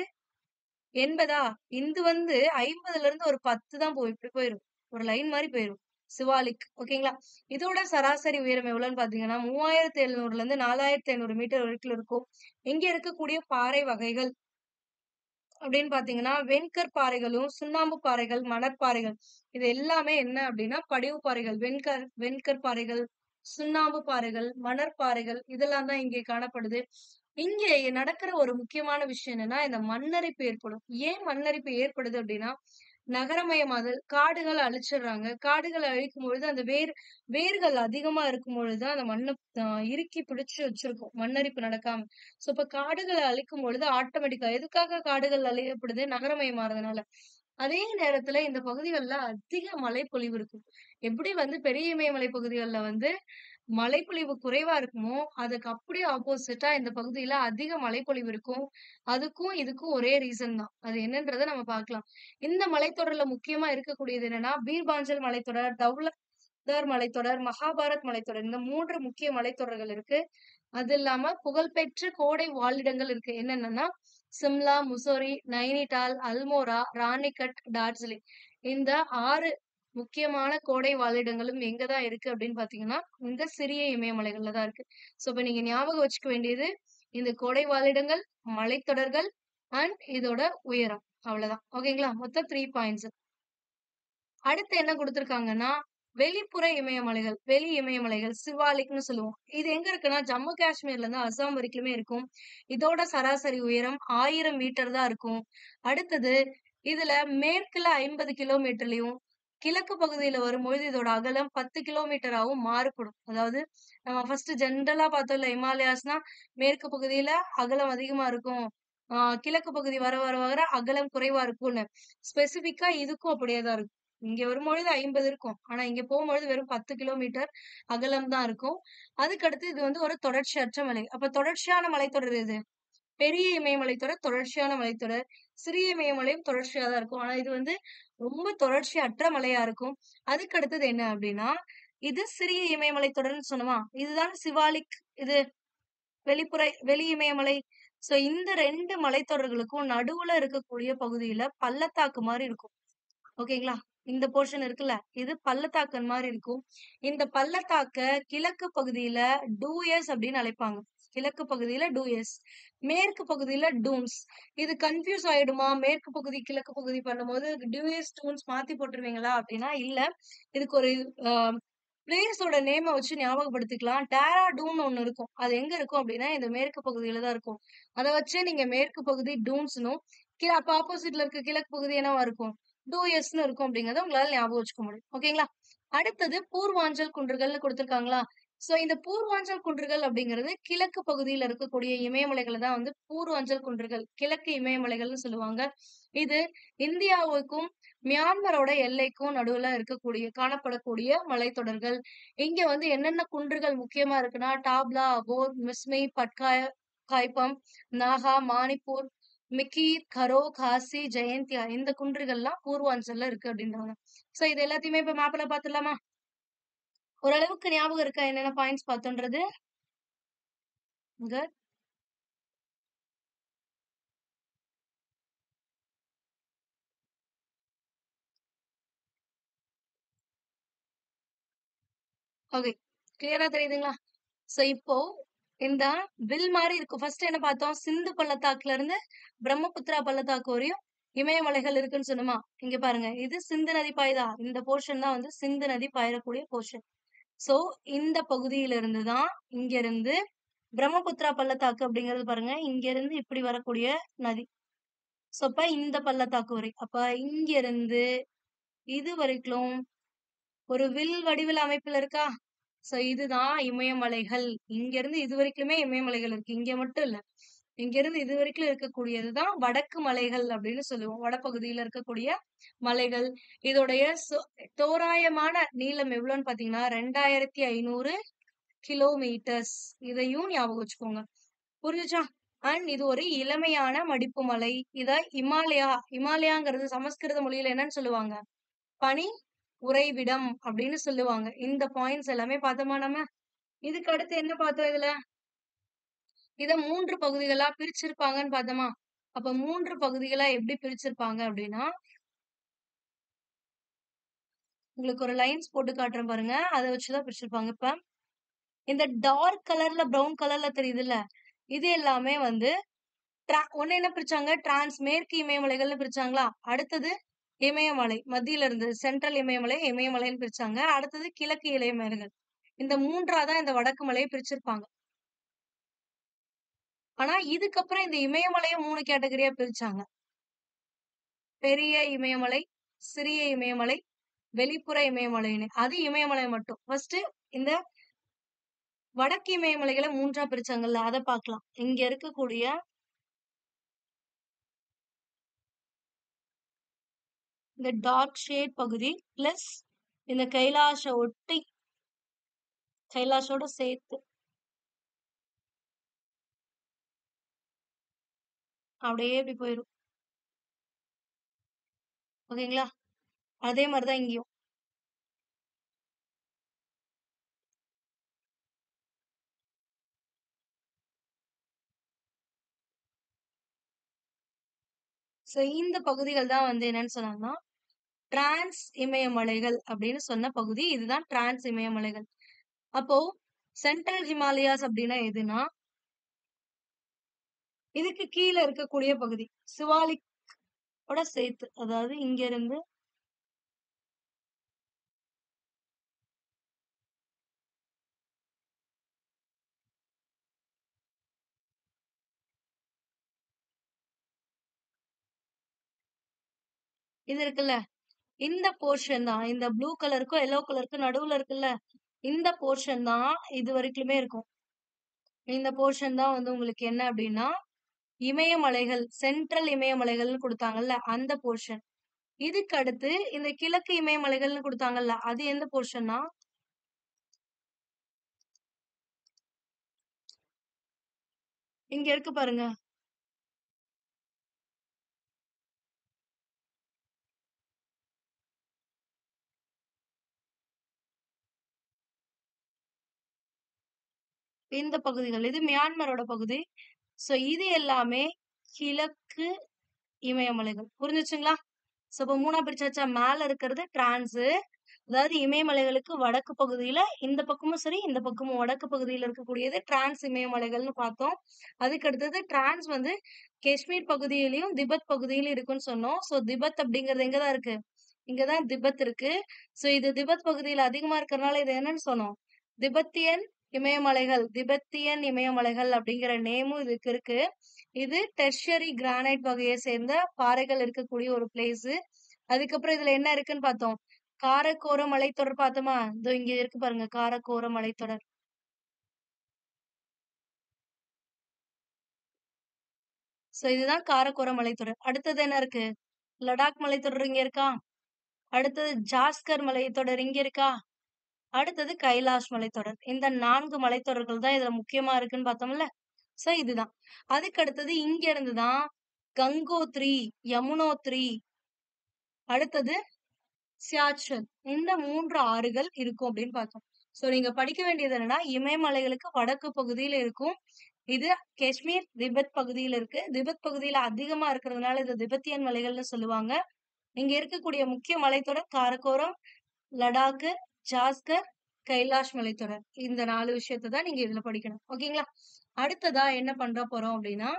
80 இது வந்து 50ல இருந்து ஒரு 10 தான் இப்படி போயிரும். ஒரு லைன் மாரி போயிரும். சிவாலிக். ஓகேங்களா? இதோட சராசரி உயரம் எவ்வளவுன்னு பார்த்தீங்கன்னா, 3700ல இருந்து 4500 மீட்டர் வரைக்கும் இருக்கும். இங்க இருக்கக்கூடிய பாறை வகைகள் அப்படின்னு பார்த்தீங்கன்னா, வெண்கற் பாறைகளும், சுண்ணாம்பு பாறைகள், மணற்பாறைகள். இது எல்லாமே என்ன அப்படின்னா, படிவு பாறைகள். வெண்கற் பாறைகள், சுண்ணாம்பு பாறைகள், மணற்பாறைகள் இதெல்லாம் தான் இங்கே காணப்படுது. இங்கே நடக்கிற ஒரு முக்கியமான விஷயம் என்னன்னா, இந்த மண்ணரிப்பு ஏற்படும். ஏன் மண்ணரிப்பு ஏற்படுது அப்படின்னா, நகரமயமாதல், காடுகள அழிச்சிடுறாங்க. காடுகள அழிக்கும் பொழுது அந்த வேர்கள் அதிகமா இருக்கும் பொழுது தான் அந்த மண்ண இறுக்கி பிடிச்சு வச்சிருக்கும். மண்ணரிப்பு நடக்காம. சோ இப்ப காடுகள அழிக்கும் பொழுது ஆட்டோமேட்டிக்கா எதுக்காக காடுகள் அழியப்படுது? நகரமயமாறதுனால. அதே நேரத்துல இந்த பகுதிகள்ல அதிக மழைப்பொழிவு இருக்கும். எப்படி வந்து பெரிய இமயமலை பகுதிகள்ல வந்து மழைப்பொழிவு குறைவா இருக்குமோ, அதுக்கு அப்படியே ஆப்போசிட்டா இந்த பகுதியில அதிக மழைப்பொழிவு இருக்கும். அதுக்கும் இதுக்கும் ஒரே ரீசன் தான். அது என்னன்றத நம்ம பார்க்கலாம். இந்த மலைத்தொடர்ல முக்கியமா இருக்கக்கூடியது என்னன்னா, பீர்பாஞ்சல் மலைத்தொடர், தௌலதார் மலைத்தொடர், மகாபாரத் மலைத்தொடர். இந்த 3 முக்கிய மலைத்தொடர்கள் இருக்கு. அது இல்லாம புகழ்பெற்ற கோடை வாழிடங்கள் இருக்கு. என்னென்னன்னா, சிம்லா, முசோரி, நைனிடால், அல்மோரா, ராணிகட், டார்ஜிலிங். இந்த 6 முக்கியமான கோடை வாழிடங்களும் எங்க தான் இருக்கு அப்படின்னு பார்த்தீங்கன்னா, இந்த சிறிய இமயமலைகள்ல தான் இருக்கு. சோ இப்ப நீங்க ஞாபகம் வச்சுக்க வேண்டியது, இந்த கோடை வாழிடங்கள், மலைத்தொடர்கள் அண்ட் இதோட உயரம். அவ்வளவுதான். ஓகேங்களா? மொத்தம் 3 பாயிண்ட்ஸ். அடுத்து என்ன குடுத்திருக்காங்கன்னா, வெளிப்புற இமயமலைகள், வெளி இமயமலைகள் சிவாலிக்ன்னு சொல்லுவோம். இது எங்க இருக்குன்னா, ஜம்மு காஷ்மீர்ல இருந்து அசாம் வரைக்குமே இருக்கும். இதோட சராசரி உயரம் 1000 மீட்டர் தான் இருக்கும். அடுத்தது இதுல மேற்குல 50 கிலோமீட்டர்லயும், கிழக்கு பகுதியில வரும்பொழுது இதோட அகலம் 10 கிலோமீட்டராவும் மாறுபடும். அதாவது நம்ம ஃபர்ஸ்ட் ஜெனரலா பார்த்தோம்ல ஹிமாலயாஸ்னா மேற்கு பகுதியில அகலம் அதிகமா இருக்கும். ஆ கிழக்கு பகுதி வர வர வர அகலம் குறைவா இருக்கும்னு. ஸ்பெசிஃபிக்கா இதுக்கும் அப்படியே தான் இருக்கும். இங்க வரும்பொழுது 50 இருக்கும். ஆனா இங்க போம்பொழுது வெறும் 10 கிலோமீட்டர் அகலம் தான் இருக்கும். அதுக்கடுத்து இது வந்து ஒரு தொடர்ச்சியற்ற மலை. அப்ப தொடர்ச்சியான மலைத்தொடர் எது? பெரிய இமயமலைத்தொடர் தொடர்ச்சியான மலைத்தொடர். சிறிய இமயமலையும் தொடர்ச்சியா தான் இருக்கும். ஆனா இது வந்து ரொம்ப தொடர்ச்சியற்ற மலையா இருக்கும். அதுக்கு அடுத்தது என்ன அப்டின்னா, இது சிறிய இமயமலைத்தொடர்ன்னு சொன்னோமா? இதுதான் சிவாலிக். இது வெளி இமயமலை. சோ இந்த 2 மலைத்தொடர்களுக்கும் நடுவுல இருக்கக்கூடிய பகுதியில பள்ளத்தாக்கு மாரி இருக்கும். ஓகேங்களா? இந்த போர்ஷன் இருக்குல்ல, இது பள்ளத்தாக்கு மாரி இருக்கும். இந்த பள்ளத்தாக்க கிழக்கு பகுதியில டூயஸ் அப்படின்னு அழைப்பாங்க. கிழக்கு பகுதியில டூயஸ். மேற்கு பகுதியில டூன்ஸ். இது கன்ஃப்யூஸ் ஆயிடுமா? மேற்கு பகுதி, கிழக்கு பகுதி பண்ணும்போது டூயஸ், டூன்ஸ் மாத்தி போட்டுருவீங்களா? அப்படின்னா இல்ல. இதுக்கு ஒரு அ பிளேஸோட நேம வச்சு ஞாபகப்படுத்திக்கலாம். டேராடூன் ஒண்ணு இருக்கும். அது எங்க இருக்கும் அப்படின்னா, இந்த மேற்கு பகுதியில தான் இருக்கும். அத வச்சே நீங்க மேற்கு பகுதி டூன்ஸ்னும், அப்ப ஆப்போசிட்ல இருக்க கிழக்கு பகுதி என்னவா இருக்கும்? 2 எஸ்ன்னு இருக்கும் அப்படிங்கிறத உங்களால ஞாபகம் வச்சுக்க முடியும். ஓகேங்களா? அடுத்தது பூர்வாஞ்சல் குன்றுகள்னு கொடுத்திருக்காங்களா? சோ இந்த பூர்வாஞ்சல் குன்றுகள் அப்படிங்கிறது கிழக்கு பகுதியில இருக்கக்கூடிய இமயமலைகளை தான் வந்து பூர்வாஞ்சல் குன்றுகள், கிழக்கு இமயமலைகள்னு சொல்லுவாங்க. இது இந்தியாவுக்கும் மியான்மரோட எல்லைக்கும் நடுவுல இருக்கக்கூடிய காணப்படக்கூடிய மலைத்தொடர்கள். இங்க வந்து என்னென்ன குன்றுகள் முக்கியமா இருக்குன்னா டாப்லா, அபோர், மிஸ்மி, பட்காய், காய்பம், நாகா, மானிப்பூர், மிக்கீர், கரோ, காசி, ஜெயந்தியா இந்த குன்றுகள்லாம் பூர்வாஞ்சல்ல இருக்கு அப்படின்றாங்க. சோ இது எல்லாத்தையுமே இப்ப மேப்ல பாத்துடலாமா? ஓரளவுக்கு ஞாபகம் இருக்கா என்னென்ன பாயிண்ட்ஸ் பார்த்தோன்றது? குட். ஓகே. கிளியரா தெரியுதுங்களா? சோ இப்போ இந்த வில் மாரி இருக்கும். ஃபர்ஸ்ட் என்ன பார்த்தோம்? சிந்து பள்ளத்தாக்குல இருந்து பிரம்மபுத்திரா பள்ளத்தாக்கு வரையும் இமயமலைகள் இருக்குன்னு சொன்னோமா? இங்க பாருங்க. இது சிந்து நதி பாயுதா? இந்த போர்ஷன் தான் வந்து சிந்து நதி பாயக்கூடிய போர்ஷன். சோ இந்த பகுதியில இருந்து தான் இங்க இருந்து பிரம்மபுத்திரா பள்ளத்தாக்கு அப்படிங்கிறது பாருங்க. இங்க இருந்து இப்படி வரக்கூடிய நதி. சோ அப்ப இந்த பள்ளத்தாக்கு வரை. அப்ப இங்க இருந்து இது வரைக்கும் ஒரு வில் வடிவில அமைப்புல இருக்கா? சோ இதுதான் இமயமலைகள். இங்க இருந்து இது வரைக்குமே இமயமலைகள் இருக்கு. இங்க மட்டும் இல்ல. இங்க இருந்து இது வரைக்கும் இருக்கக்கூடியதுதான் வடக்கு மலைகள் அப்படின்னு சொல்லுவோம். வடபகுதியில இருக்கக்கூடிய மலைகள். இதோடைய தோராயமான நீளம் எவ்வளவுன்னு பாத்தீங்கன்னா 2500 கிலோமீட்டர்ஸ். இதையும் ஞாபகம் வச்சுக்கோங்க. புரிஞ்சுச்சா? அண்ட் இது ஒரு இளமையான மடிப்பு மலை. இத இமாலயாங்கிறது சமஸ்கிருத மொழியில என்னன்னு சொல்லுவாங்க? பனி உறைவிடம் அப்படின்னு சொல்லுவாங்க. இந்த பாயிண்ட்ஸ் எல்லாமே பார்த்தோமா நம்ம? இதுக்கு அடுத்து என்ன பார்த்தோம் இதுல? இத 3 பகுதிகளா பிரிச்சிருப்பாங்கன்னு பார்த்தோமா? அப்ப 3 பகுதிகளா எப்படி பிரிச்சிருப்பாங்க அப்படின்னா, உங்களுக்கு ஒரு லைன்ஸ் போட்டு காட்டுறேன் பாருங்க. அத வச்சுதான் பிரிச்சிருப்பாங்க. இப்ப இந்த டார்க் கலர்ல, பிரவுன் கலர்ல தெரியுதுல்ல? இது எல்லாமே வந்து ஒண்ணு என்ன பிரிச்சாங்க? மேற்கு இமயமலைகள்னு பிரிச்சாங்களா? அடுத்தது இமயமலை. மத்தியில இருந்தது. சென்ட்ரல் இமயமலை, இமயமலைன்னு பிரிச்சாங்க. அடுத்தது கிழக்கு இமயமலைகள். இந்த 3ஆ தான் இந்த வடக்கு மலைய பிரிச்சிருப்பாங்க. ஆனா இதுக்கப்புறம் இந்த இமயமலைய 3 கேட்டகரியா பிரிச்சாங்க. பெரிய இமயமலை, சிறிய இமயமலை, வெளிப்புற இமயமலைன்னு. அது இமயமலை மட்டும். ஃபர்ஸ்ட் இந்த வடக்கு இமயமலைகளை 3ஆ பிரிச்சாங்கல்ல, அத பார்க்கலாம். இங்க இருக்கக்கூடிய இந்த டார்க் ஷேட் பகுதி பிளஸ் இந்த கைலாஷோட சேர்த்து அப்படியே இப்படி போயிரும். ஓகேங்களா? அதே மாதிரிதான் இங்கேயும். சோ இந்த பகுதிகள் தான் வந்து என்னன்னு சொன்னாங்கன்னா டிரான்ஸ் இமயமலைகள் அப்படின்னு சொன்ன பகுதி இதுதான் டிரான்ஸ் இமயமலைகள். அப்போ சென்ட்ரல் ஹிமாலயாஸ் அப்படின்னா எதுனா இதுக்கு கீழே இருக்கக்கூடிய பகுதி சிவாலிக்கோட சேர்த்து, அதாவது இங்க இருந்து இது இருக்குல்ல, இந்த போர்ஷன் தான் இந்த ப்ளூ கலருக்கும் எல்லோ கலருக்கும் நடுவுல இருக்குல்ல, இந்த போர்ஷன் தான் இது வரைக்குமே இருக்கும். இந்த போர்ஷன் தான் வந்து உங்களுக்கு என்ன அப்படின்னா இமயமலைகள், சென்ட்ரல் இமயமலைகள்னு கொடுத்தாங்கல்ல அந்த போர்ஷன். இதுக்கு அடுத்து இந்த கிழக்கு இமயமலைகள்னு கொடுத்தாங்கல்ல அது எந்த போர்ஷன்னா இங்க இருக்கு பாருங்க. இந்த பகுதிகள் இது மியான்மரோட பகுதி. சோ இது எல்லாமே கிழக்கு இமயமலைகள். புரிஞ்சுச்சுங்களா? சோ இப்ப 3ஆ பிரிச்சாச்சா? மேல இருக்கிறது டிரான்ஸ், அதாவது இமயமலைகளுக்கு வடக்கு பகுதியில இந்த பக்கமும் சரி, இந்த பக்கமும் வடக்கு பகுதியில இருக்கக்கூடியது டிரான்ஸ் இமயமலைகள்னு பார்த்தோம். அதுக்கு அடுத்தது டிரான்ஸ் வந்து காஷ்மீர் பகுதியிலயும், திபெத் பகுதியிலும் இருக்குன்னு சொன்னோம். சோ திபெத் அப்படிங்கிறது எங்கதான் இருக்கு? இங்கதான் திபெத் இருக்கு. சோ இது திபெத் பகுதியில அதிகமா இருக்கறனால இது என்னன்னு சொன்னோம்? திபெத்தியன் திபெத்தியன் இமயமலைகள் அப்படிங்கிற நேமும் இதுக்கு இருக்கு. இது டெர்ஷரி கிரானைட் வகையை சேர்ந்த பாறைகள் இருக்கக்கூடிய ஒரு பிளேஸ். அதுக்கப்புறம் இதுல என்ன இருக்குன்னு பார்த்தோம்? காரக்கோர மலைத்தொடர் பார்த்தோமா? இதோ இங்க இருக்கு பாருங்க, காரக்கோர மலைத்தொடர். சோ இதுதான் காரக்கோர மலைத்தொடர். அடுத்தது என்ன இருக்கு? லடாக் மலைத்தொடர் இங்க இருக்கா? அடுத்தது ஜாஸ்கர் மலைத்தொடர் இங்க இருக்கா? அடுத்தது கைலாஷ் மலைத்தொடர். இந்த 4 மலைத்தொடர்கள் தான் இதுல முக்கியமா இருக்குன்னு பார்த்தோம்ல. சோ இதுதான். அதுக்கு அடுத்தது இங்க இருந்து தான் கங்கோத்ரி, யமுனோத்ரி, அடுத்தது சியாச்சல். இந்த 3 ஆறுகள் இருக்கும் அப்படின்னு பார்த்தோம். சோ நீங்க படிக்க வேண்டியது என்னன்னா, இமயமலைகளுக்கு வடக்கு பகுதியில இருக்கும். இது காஷ்மீர், திபெத் பகுதியில இருக்கு. திபெத் பகுதியில அதிகமா இருக்கிறதுனால இது திபெத்தியன் மலைகள்னு சொல்லுவாங்க. இங்க இருக்கக்கூடிய முக்கிய மலைத்தொடர் காரக்கோரம், லடாக்கு, ஜாஸ்கர், கைலாஷ் மலைத்தொடர். இந்த 4 விஷயத்த தான் நீங்க இதுல படிக்கணும். ஓகேங்களா? அடுத்ததா என்ன பண்ற போறோம் அப்படின்னா,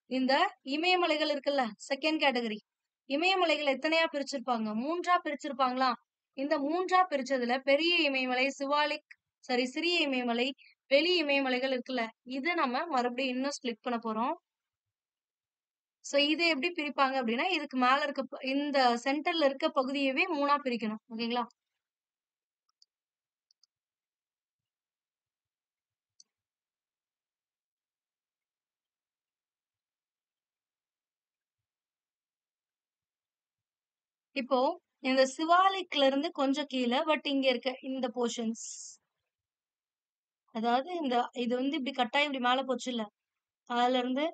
இந்த இமயமலைகள் இருக்குல்ல, செகண்ட் கேட்டகரி. இமயமலைகள் எத்தனையா பிரிச்சிருப்பாங்க? 3ஆ பிரிச்சிருப்பாங்களா? இந்த 3ஆ பிரிச்சதுல பெரிய இமயமலை, சிறிய இமயமலை, வெளி இமயமலைகள் இருக்குல்ல, இத நம்ம மறுபடியும் இன்னும் ஸ்ப்ளிட் பண்ண போறோம். சோ இத எப்படி பிரிப்பாங்க அப்படின்னா, இதுக்கு மேல இருக்க இந்த சென்டர்ல இருக்க பகுதியவே 3ஆ பிரிக்கணும். ஓகேங்களா? இப்போ இந்த சிவாலிக்ல இருந்து கொஞ்சம் கீழ, பட் இங்க இருக்க இந்த போர்ஷன்ஸ். அதாவது இது வந்து இப்படி கட்டாயம் இப்படி மேல போச்சுல்ல, அதுல இருந்து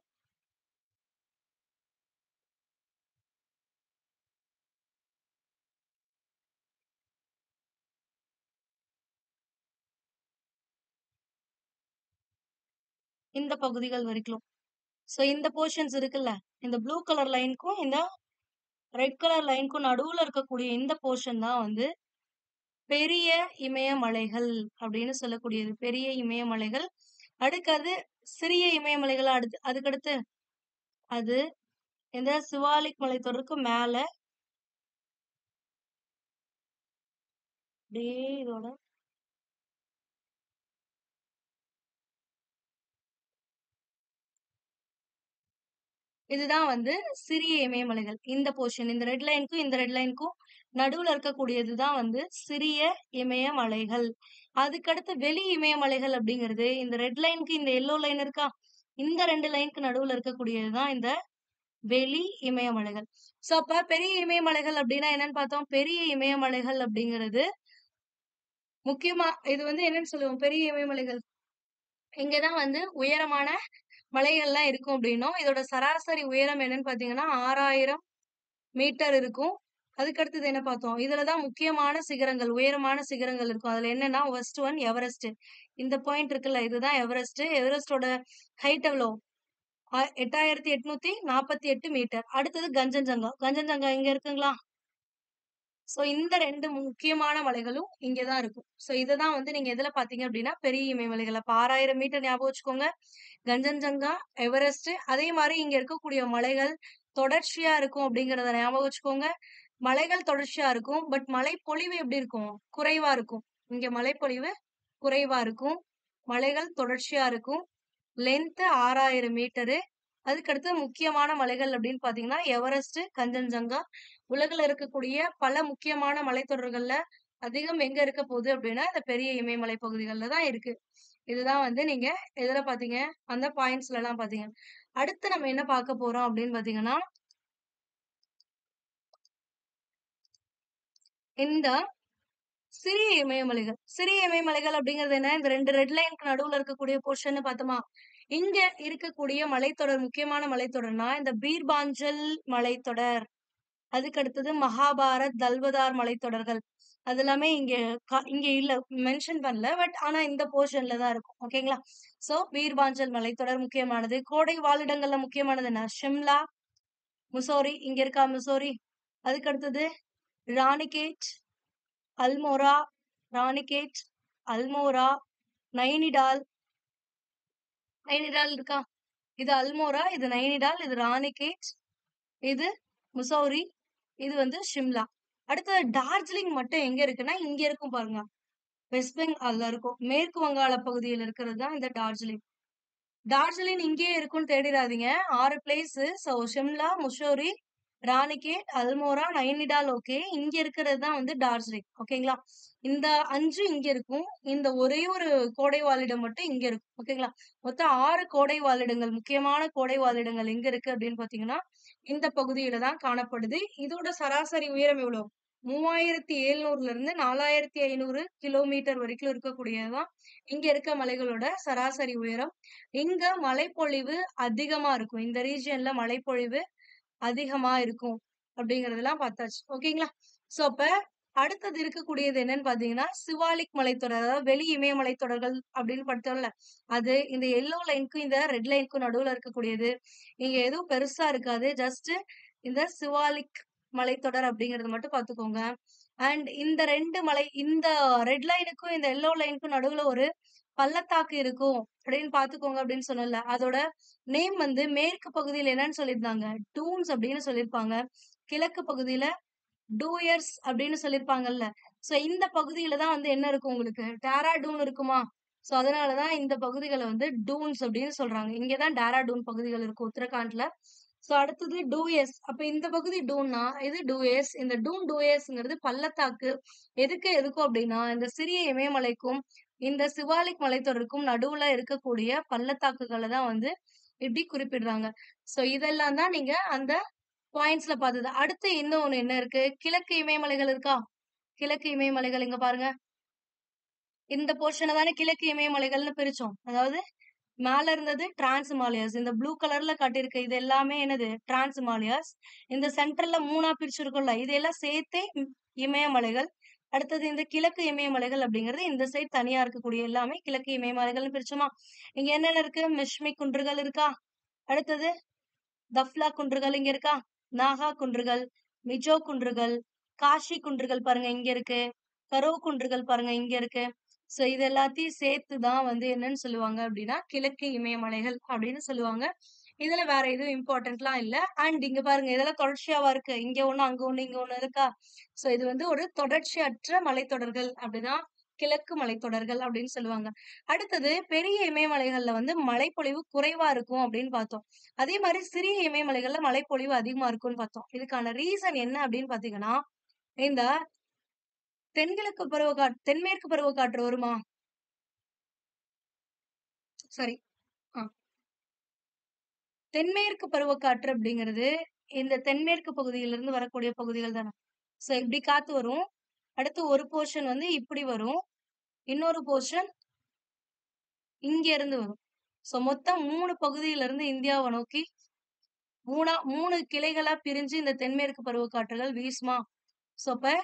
இந்த பகுதிகள் வரைக்கும். சோ இந்த போர்ஷன்ஸ் இருக்குல்ல, இந்த ப்ளூ கலர் லைனுக்கும் இந்த ரெட் கலர் லைனுக்கும் நடுவுல இருக்கக்கூடிய இந்த போர்ஷன் தான் வந்து பெரிய இமயமலைகள் அப்படின்னு சொல்லக்கூடியது. பெரிய இமயமலைகள். அடுத்தது சிறிய இமயமலைகள் அதுக்கடுத்து அது இந்த சிவாலிக் மலைத்தொடருக்கு மேல அப்படியே இதோட இதுதான் வந்து சிறிய இமயமலைகள். இந்த போர்ஷன் இந்த ரெட் லைனுக்கும் இந்த ரெட் லைனுக்கும் நடுவுல இருக்கக்கூடியது தான் வந்து சிறிய இமயமலைகள். அதுக்கடுத்து வெளி இமயமலைகள் அப்படிங்கிறது இந்த ரெட் லைனுக்கு இந்த எல்லோ லைன் இருக்கா? இந்த 2 லைனுக்கு நடுவுல இருக்கக்கூடியது தான் இந்த வெளி இமயமலைகள். சோ அப்ப பெரிய இமயமலைகள் அப்படின்னா என்னன்னு பார்த்தோம்? பெரிய இமயமலைகள் அப்படிங்கிறது முக்கியமா இது வந்து என்னன்னு சொல்லுவோம்? பெரிய இமயமலைகள். இங்கதான் வந்து உயரமான மலைகள்லாம் இருக்கும் அப்படின்னும். இதோட சராசரி உயரம் என்னன்னு பார்த்தீங்கன்னா 6000 மீட்டர் இருக்கும். அதுக்கு அடுத்தது என்ன பார்த்தோம்? இதுலதான் முக்கியமான சிகரங்கள், உயரமான சிகரங்கள் இருக்கும். அதுல என்னன்னா ஃபர்ஸ்ட் ஒன் எவரெஸ்ட். இந்த பாயிண்ட் இருக்குல்ல, இதுதான் எவரெஸ்ட். எவரெஸ்டோட ஹைட் எவ்வளோ? 8848 மீட்டர். அடுத்தது கஞ்சன்ஜங்கா. கஞ்சன்ஜங்கா இங்க இருக்குங்களா? சோ இந்த 2 முக்கியமான மலைகளும் இங்கதான் இருக்கும். சோ இததான் வந்து நீங்க எதுல பாத்தீங்க அப்படின்னா பெரிய இமயமலைகள். அப்ப 6000 மீட்டர் ஞாபகம் வச்சுக்கோங்க. கஞ்சன்ஜங்கா, எவரெஸ்ட். அதே மாதிரி இங்க இருக்கக்கூடிய மலைகள் தொடர்ச்சியா இருக்கும் அப்படிங்கறத ஞாபகம் வச்சுக்கோங்க. மலைகள் தொடர்ச்சியா இருக்கும். பட் மழைப்பொழிவு எப்படி இருக்கும்? குறைவா இருக்கும். இங்க மழைப்பொழிவு குறைவா இருக்கும். மலைகள் தொடர்ச்சியா இருக்கும். Length 6000 metre. அதுக்கடுத்து முக்கியமான மலைகள் அப்படின்னு பாத்தீங்கன்னா எவரெஸ்ட், கஞ்சன்ஜங்கா. உலகுல இருக்கக்கூடிய பல முக்கியமான மலைத்தொடர்கள்ல அதிகம் எங்க இருக்க போகுது அப்படின்னா இந்த பெரிய இமயமலை பகுதிகளில் தான் இருக்கு. இதுதான் வந்து நீங்க எதுல பாத்தீங்க? அந்த பாயிண்ட்ஸ்ல எல்லாம் பாத்தீங்க. அடுத்து நம்ம என்ன பார்க்க போறோம் அப்படின்னு பாத்தீங்கன்னா இந்த சிறிய இமயமலைகள். சிறிய இமயமலைகள் அப்படிங்கிறது என்ன? இந்த 2 ரெட் லைனுக்கு நடுவுல இருக்கக்கூடிய போர்ஷன் பார்த்தோமா? இங்க இருக்கக்கூடிய மலைத்தொடர் முக்கியமான மலைத்தொடர்னா இந்த பீர்பாஞ்சல் மலைத்தொடர். அதுக்கு அடுத்தது மகாபாரத், தல்வதார் மலைத்தொடர்கள். அது எல்லாமே இங்க இல்ல மென்ஷன் பண்ணல. பட் ஆனா இந்த போர்ஷன்ல தான் இருக்கும். ஓகேங்களா? சோ பீர்பாஞ்சல் மலைத்தொடர் முக்கியமானது. கோடை வாழிடங்கள்ல முக்கியமானது என்ன? ஷிம்லா, முசோரி. இங்க இருக்கா முசோரி? அதுக்கு அடுத்தது ராணிகேட், அல்மோரா, ராணிகேட், அல்மோரா, நைனிடால். நைனிடால் இருக்கா? இது அல்மோரா, இது நைனிடால், இது ராணிகேட், இது முசௌரி, இது வந்து ஷிம்லா. அடுத்தது டார்ஜிலிங் மட்டும் எங்க இருக்குன்னா இங்க இருக்கும் பாருங்க. வெஸ்ட் பெங்கால்ல இருக்கும். மேற்கு வங்காள பகுதியில் இருக்கிறது தான் இந்த டார்ஜிலிங். டார்ஜிலிங் இங்கேயே இருக்கும்னு தேடிடாதீங்க. 6 place. So Shimla, Mussoorie, Ranikhet, Almora, Nainital okay. இங்க இருக்கிறது தான் வந்து டார்ஜிலிங். ஓகேங்களா? இந்த 5 இங்க இருக்கும். இந்த ஒரே ஒரு கோடை வாழிடம் மட்டும் இங்க இருக்கும். ஓகேங்களா? மொத்தம் 6 கோடை வாழிடங்கள், முக்கியமான கோடை வாழிடங்கள் எங்க இருக்கு அப்படின்னு பார்த்தீங்கன்னா, இந்த பகுதியில தான் காணப்படுது. இதோட சராசரி உயரம் எவ்வளோ? 3700ல இருந்து 4500 கிலோமீட்டர் வரைக்கும் இருக்கக்கூடியது தான் இங்க இருக்க மலைகளோட சராசரி உயரம். இங்க மழைப்பொழிவு அதிகமா இருக்கும். இந்த ரீஜியன்ல மழைப்பொழிவு அதிகமா இருக்கும் அப்படிங்கறதெல்லாம் பார்த்தாச்சு. ஓகேங்களா? சோ அப்ப அடுத்தது இருக்கக்கூடியது என்னன்னு பாத்தீங்கன்னா, சிவாலிக் மலைத்தொடர். அதாவது வெளி இமயமலைத்தொடர்கள் அப்படின்னு படித்தோம்ல. அது இந்த எல்லோ லைனுக்கும் இந்த ரெட் லைனுக்கும் நடுவுல இருக்கக்கூடியது. இங்க எதுவும் பெருசா இருக்காது. ஜஸ்ட் இந்த சிவாலிக் மலைத்தொடர் அப்படிங்கறது மட்டும் பாத்துக்கோங்க. அண்ட் இந்த 2 மலை இந்த ரெட் லைனுக்கும் இந்த எல்லோ லைனுக்கும் நடுவுல ஒரு பள்ளத்தாக்கு இருக்கும் அப்படின்னு பாத்துக்கோங்க அப்படின்னு சொன்னேன்ல. அதோட நேம் வந்து மேற்கு பகுதியில என்னன்னு சொல்லியிருந்தாங்க? டூன்ஸ் அப்படின்னு சொல்லியிருப்பாங்க. கிழக்கு பகுதியில டூயர்ஸ் அப்படின்னு சொல்லியிருப்பாங்கல்ல. சோ இந்த பகுதியில தான் வந்து என்ன இருக்கும் உங்களுக்கு? டேராடூன் இருக்குமா? சோ அதனாலதான் இந்த பகுதிகள வந்து டூன்ஸ் அப்படின்னு சொல்றாங்க. இங்க தான் டேராடூன் பகுதிகள் இருக்கும் உத்தரகாண்ட்ல. சோ அடுத்தது டூயர்ஸ். அப்ப இந்த பகுதி டூன்னா, இது டூயர்ஸ். இந்த டூயர்ஸ்ங்கிறது பள்ளத்தாக்கு. எதுக்கும் அப்படின்னா, இந்த சிறிய இமயமலைக்கும், இந்த சிவாலிக் மலைத்தொடருக்கும் நடுவுல இருக்கக்கூடிய பள்ளத்தாக்குகள தான் வந்து இப்படி குறிப்பிடுறாங்க. சோ இதெல்லாம் தான் நீங்க அந்த பாயிண்ட்ஸ்ல பார்த்தது. அடுத்து இன்னொன்னு என்ன இருக்கு? கிழக்கு இமயமலைகள் இருக்கா? கிழக்கு இமயமலைகள் இங்க பாருங்க. இந்த போர்ஷன தானே கிழக்கு இமயமலைகள்னு பிரிச்சோம். அதாவது மேல இருந்தது டிரான்ஸ் ஹிமாலயாஸ். இந்த ப்ளூ கலர்ல காட்டியிருக்க இது எல்லாமே என்னது? Trans Himalayas. இந்த சென்டர்ல 3ஆ பிரிச்சிருக்கோம்ல. இதெல்லாம் சேர்த்தே இமயமலைகள். அடுத்தது இந்த கிழக்கு இமயமலைகள் அப்படிங்கிறது இந்த சைடு தனியா இருக்கக்கூடிய எல்லாமே கிழக்கு இமயமலைகள்னு பிரிச்சோமா? இங்க என்னென்ன இருக்கு? மிஷ்மி குன்றுகள் இருக்கா? அடுத்தது தஃப்லா குன்றுகள் இங்க இருக்கா? நாகா குன்றுகள், மிஜோ குன்றுகள், காஷி குன்றுகள் பாருங்க இங்க இருக்கு. கரோ குன்றுகள் பாருங்க இங்க இருக்கு. சோ இது எல்லாத்தையும் சேர்த்து தான் வந்து என்னன்னு சொல்லுவாங்க அப்படின்னா கிழக்கு இமயமலைகள் அப்படின்னு சொல்லுவாங்க. இதுல வேற எதுவும் இம்பார்ட்டன்ட்லாம் இல்ல. அண்ட் இங்க பாருங்க இதெல்லாம் தொடர்ச்சியாவா இருக்கு. இங்க ஒண்ணு, அங்க ஒண்ணு, இங்க ஒண்ணு இருக்கா? சோ இது வந்து ஒரு தொடர்ச்சியற்ற மலைத்தொடர்கள் அப்படிதான் கிழக்கு மலைத்தொடர்கள் அப்படின்னு சொல்லுவாங்க. அடுத்தது பெரிய இமயமலைகள்ல வந்து மழைப்பொழிவு குறைவா இருக்கும் அப்படின்னு பார்த்தோம். அதே மாதிரி சிறிய இமயமலைகள்ல மழைப்பொழிவு அதிகமா இருக்கும்னு பார்த்தோம். இதுக்கான ரீசன் என்ன அப்படின்னு பாத்தீங்கன்னா, இந்த தென்மேற்கு பருவக்காற்று வருமா? சரி. ஆ. தென்மேற்கு பருவக்காற்று அப்படிங்கிறது இந்த தென்மேற்கு பகுதியிலிருந்து வரக்கூடிய பகுதிகள் தானே. சோ இப்படி காத்து வரும். அடுத்து ஒரு போர்ஷன் வந்து இப்படி வரும். இன்னொரு போர்ஷன் இங்க இருந்து வரும். சோ மொத்தம் 3 பகுதியில இருந்து இந்தியாவை நோக்கி 3 கிளைகளா பிரிஞ்சு இந்த தென்மேற்கு பருவக்காற்றுகள் வீசுமா? சோ அப்ப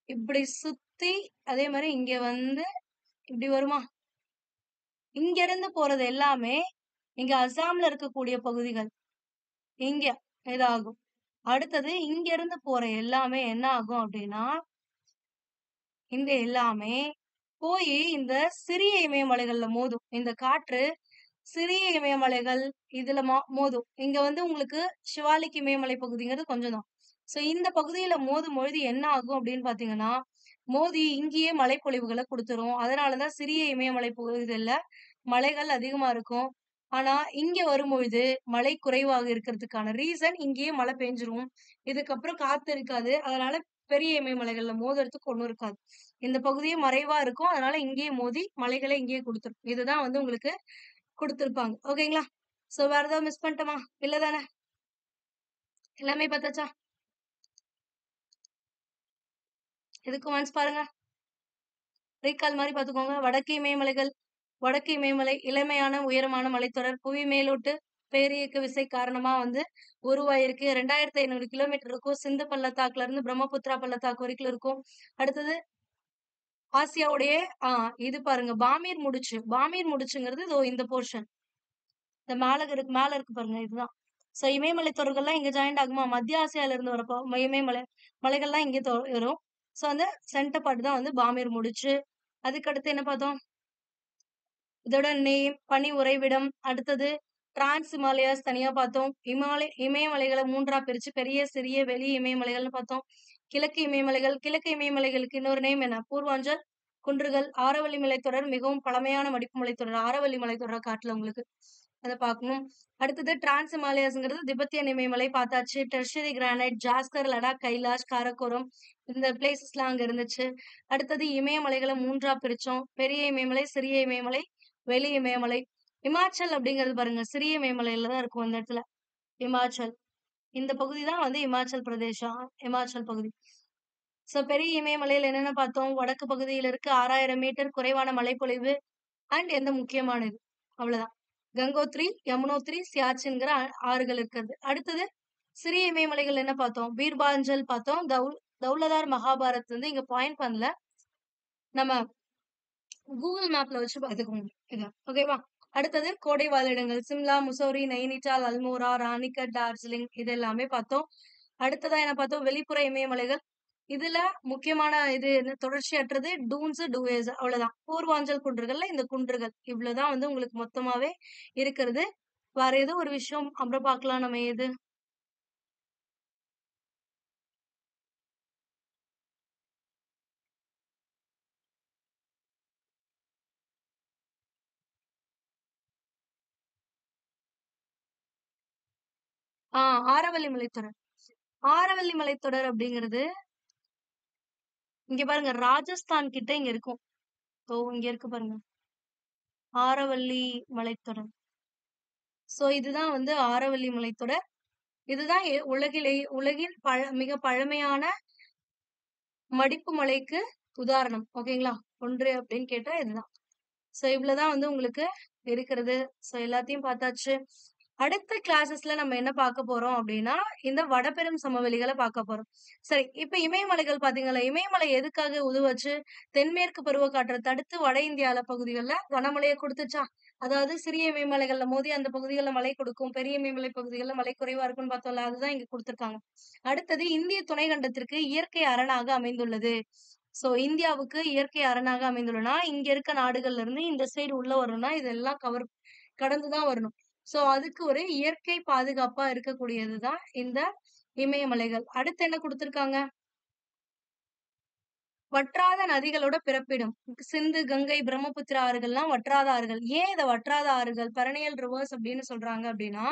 இப்படி சுத்தி அதே மாதிரி இங்க வந்து இப்படி வருமா? இங்க இருந்து போறது எல்லாமே இங்க அஸ்ஸாம்ல இருக்கக்கூடிய பகுதிகள். இங்க இதாகும். அடுத்தது இங்க இருந்து போற எல்லாமே என்ன ஆகும் அப்படின்னா, இங்க எல்லாமே போயி இந்த சிறிய இமயமலைகள்ல மோதும். இந்த காற்று சிறிய இமயமலைகள் இதுல மோதும். இங்க வந்து உங்களுக்கு சிவாலிக் இமயமலை பகுதிங்கிறது கொஞ்சம் தான். சோ இந்த பகுதியில மோதும்பொழுது என்ன ஆகும் அப்படின்னு பாத்தீங்கன்னா, மோதி இங்கேயே மழைப்பொழிவுகள குடுத்துரும். அதனாலதான் சிறிய இமயமலை பகுதிகள்ல மழைகள் அதிகமா இருக்கும். ஆனா இங்க வரும்பொழுது மழை குறைவாக இருக்கிறதுக்கான ரீசன் இங்கேயே மழை பெஞ்சிரும். இதுக்கப்புறம் காத்து இருக்காது. அதனால பெரிய இமயமலைகள்ல மோதுறதுக்கு ஒண்ணும் இருக்காது. இந்த பகுதியே மறைவா இருக்கும். அதனால இங்கேயே மோதி மழைகளை இங்கேயே குடுத்துரும். இதுதான் வந்து உங்களுக்கு குடுத்திருப்பாங்க. ஓகேங்களா? சோ வேற ஏதாவது மிஸ் பண்ணிட்டோமா? இல்ல தானே? எல்லாமே பார்த்தாச்சா? இதுக்கு ஒன்ஸ் பாருங்க. ரீகால் மாரி பார்த்துக்கோங்க. வடக்கு இமயமலைகள். வடக்கு இமயமலை இளமையான, உயரமான மலைத்தொடர். புவி மேலோட்டு பேரியக்க விசை காரணமா வந்து உருவாயிருக்கு. 2500 கிலோமீட்டர் இருக்கும். சிந்து பள்ளத்தாக்குல இருந்து பிரம்மபுத்திரா பள்ளத்தாக்கு வரைக்கும் இருக்கும். அடுத்தது ஆசியாவுடைய ஆ இது பாருங்க. பாமீர் முடிச்சு. பாமீர் முடிச்சுங்கிறது இதோ இந்த போர்ஷன். இந்த மேல இருக்கு பாருங்க. இதுதான். சோ இமயமலை தொடர்கள்லாம் இங்க ஜாயிண்ட் ஆகுமா? மத்திய ஆசியால இருந்து வரப்போ இமயமலை மலைகள்லாம் இங்க வரும். சோ அந்த சென்டர் பார்ட் தான் வந்து பாமீர் முடிச்சு. அதுக்கடுத்து என்ன பார்த்தோம்? இதோட நேம், பனி உறைவிடம், அடுத்தது டிரான்ஸ் ஹிமாலயாஸ் தனியா பார்த்தோம். இமயமலைகளை 3ஆ பிரிச்சு பெரிய, சிறிய, வெளி இமயமலைகள்னு பார்த்தோம். கிழக்கு இமயமலைகள். கிழக்கு இமயமலைகளுக்கு இன்னொரு நேம் என்ன? பூர்வாஞ்சல் குன்றுகள். ஆரவல்லி மலைத்தொடர் மிகவும் பழமையான மடிப்பு மலைத்தொடர். ஆரவல்லி மலைத்தொடர் காட்டுல உங்களுக்கு. அத பார்க்கணும். அடுத்தது டிரான்ஸ் ஹிமாலயாஸ்ங்கிறது திபெத்தியன் இமயமலை பார்த்தாச்சு. டெர்ஷரி கிரானைட், ஜாஸ்கர், லடாக், கைலாஷ், காரக்கோரம் இந்த பிளேசஸ்லாம் அங்க இருந்துச்சு. அடுத்தது இமயமலைகள 3ஆ பிரிச்சோம். பெரிய இமயமலை, சிறிய இமயமலை, வெளி இமயமலை. இமாச்சல் அப்படிங்கிறது பாருங்க, சிறிய இமயமலையில தான் இருக்கும் இந்த இடத்துல. இமாச்சல். இந்த பகுதி தான் வந்து இமாச்சல் பிரதேசம். இமாச்சல் பகுதி. பெரிய இமயமலையில என்னென்ன பார்த்தோம்? வடக்கு பகுதியில இருக்கு 6000 மீட்டர் குறைவான மழைப்பொழிவு அண்ட் எந்த முக்கியமானது. அவ்வளவுதான். கங்கோத்ரி, யமுனோத்ரி, சியாச்சின்ங்கிற ஆறுகள் இருக்கிறது. அடுத்தது சிறிய இமயமலைகள் என்ன பார்த்தோம்? பீர்பாஞ்சல் பார்த்தோம். தௌலதார் மகாபாரத் வந்து இங்க பாயிண்ட் பண்ணல. நம்ம கூகுள் மேப்ல வச்சு பார்த்துக்கோங்க இத. ஓகேவா? அடுத்தது கோடை வாழிடங்கள் சிம்லா, முசோரி, நைனிடால், அல்மோரா, ராணிகட், டார்ஜிலிங் இது எல்லாமே பார்த்தோம். அடுத்ததா என்ன பார்த்தோம்? வெளிப்புற இமயமலைகள். இதுல முக்கியமான இது என்ன தொடர்ச்சியற்றது டூன்ஸ், டூவேஸ் அவ்வளவுதான். பூர்வாஞ்சல் குன்றுகள்ல இந்த குன்றுகள் இவ்வளவுதான் வந்து உங்களுக்கு மொத்தமாவே இருக்கிறது. வேற ஏதோ ஒரு விஷயம் அப்புறம் பார்க்கலாம் நம்ம எது ஆரவல்லி மலைத்தொடர். ஆரவல்லி மலைத்தொடர் அப்படிங்கிறது இங்க பாருங்க ராஜஸ்தான் கிட்ட இங்க இருக்கும். இங்க இருக்கு பாருங்க ஆரவல்லி மலைத்தொடர். இதுதான் வந்து ஆரவல்லி மலைத்தொடர். இதுதான் உலகின் மிக பழமையான மடிப்பு மலைக்கு உதாரணம். ஓகேங்களா? ஒன்று அப்படின்னு கேட்டா இதுதான். இவ்வளவுதான் வந்து உங்களுக்கு இருக்கிறது. எல்லாத்தையும் பார்த்தாச்சு. அடுத்த கிளாஸஸ்ல நம்ம என்ன பார்க்க போறோம் அப்படின்னா இந்த வடபெரும் சமவெளிகளை பார்க்க போறோம். சரி, இப்ப இமயமலைகள் பாத்தீங்களா? இமயமலை எதுக்காக உருவாச்சு? தென்மேற்கு பருவக்காற்றை தடுத்து வட இந்தியால பகுதிகளில் கனமழையை கொடுத்துச்சா? அதாவது சிறிய இமயமலைகள்ல மோதி அந்த பகுதிகளில் மழை கொடுக்கும், பெரிய இமயமலை பகுதிகளில் மழை குறைவா இருக்குன்னு பார்த்தோம்ல, அதுதான் இங்க கொடுத்திருக்காங்க. அடுத்தது இந்திய துணைக்கண்டத்திற்கு இயற்கை அரணாக அமைந்துள்ளது. இந்தியாவுக்கு இயற்கை அரணாக அமைந்துள்ளனா இங்க இருக்க நாடுகள்ல இருந்து இந்த சைடு உள்ள வரணும்னா இதெல்லாம் கடந்துதான் வரணும். அதுக்கு ஒரு இயற்கை பாதுகாப்பா இருக்கக்கூடியதுதான் இந்த இமயமலைகள். அடுத்து என்ன கொடுத்திருக்காங்க? வற்றாத நதிகளோட பிறப்பிடம். சிந்து, கங்கை, பிரம்மபுத்திரா ஆறுகள்லாம் வற்றாத ஆறுகள். ஏன் இதை வற்றாத ஆறுகள் பெரனியல் ரிவர்ஸ் அப்படின்னு சொல்றாங்க அப்படின்னா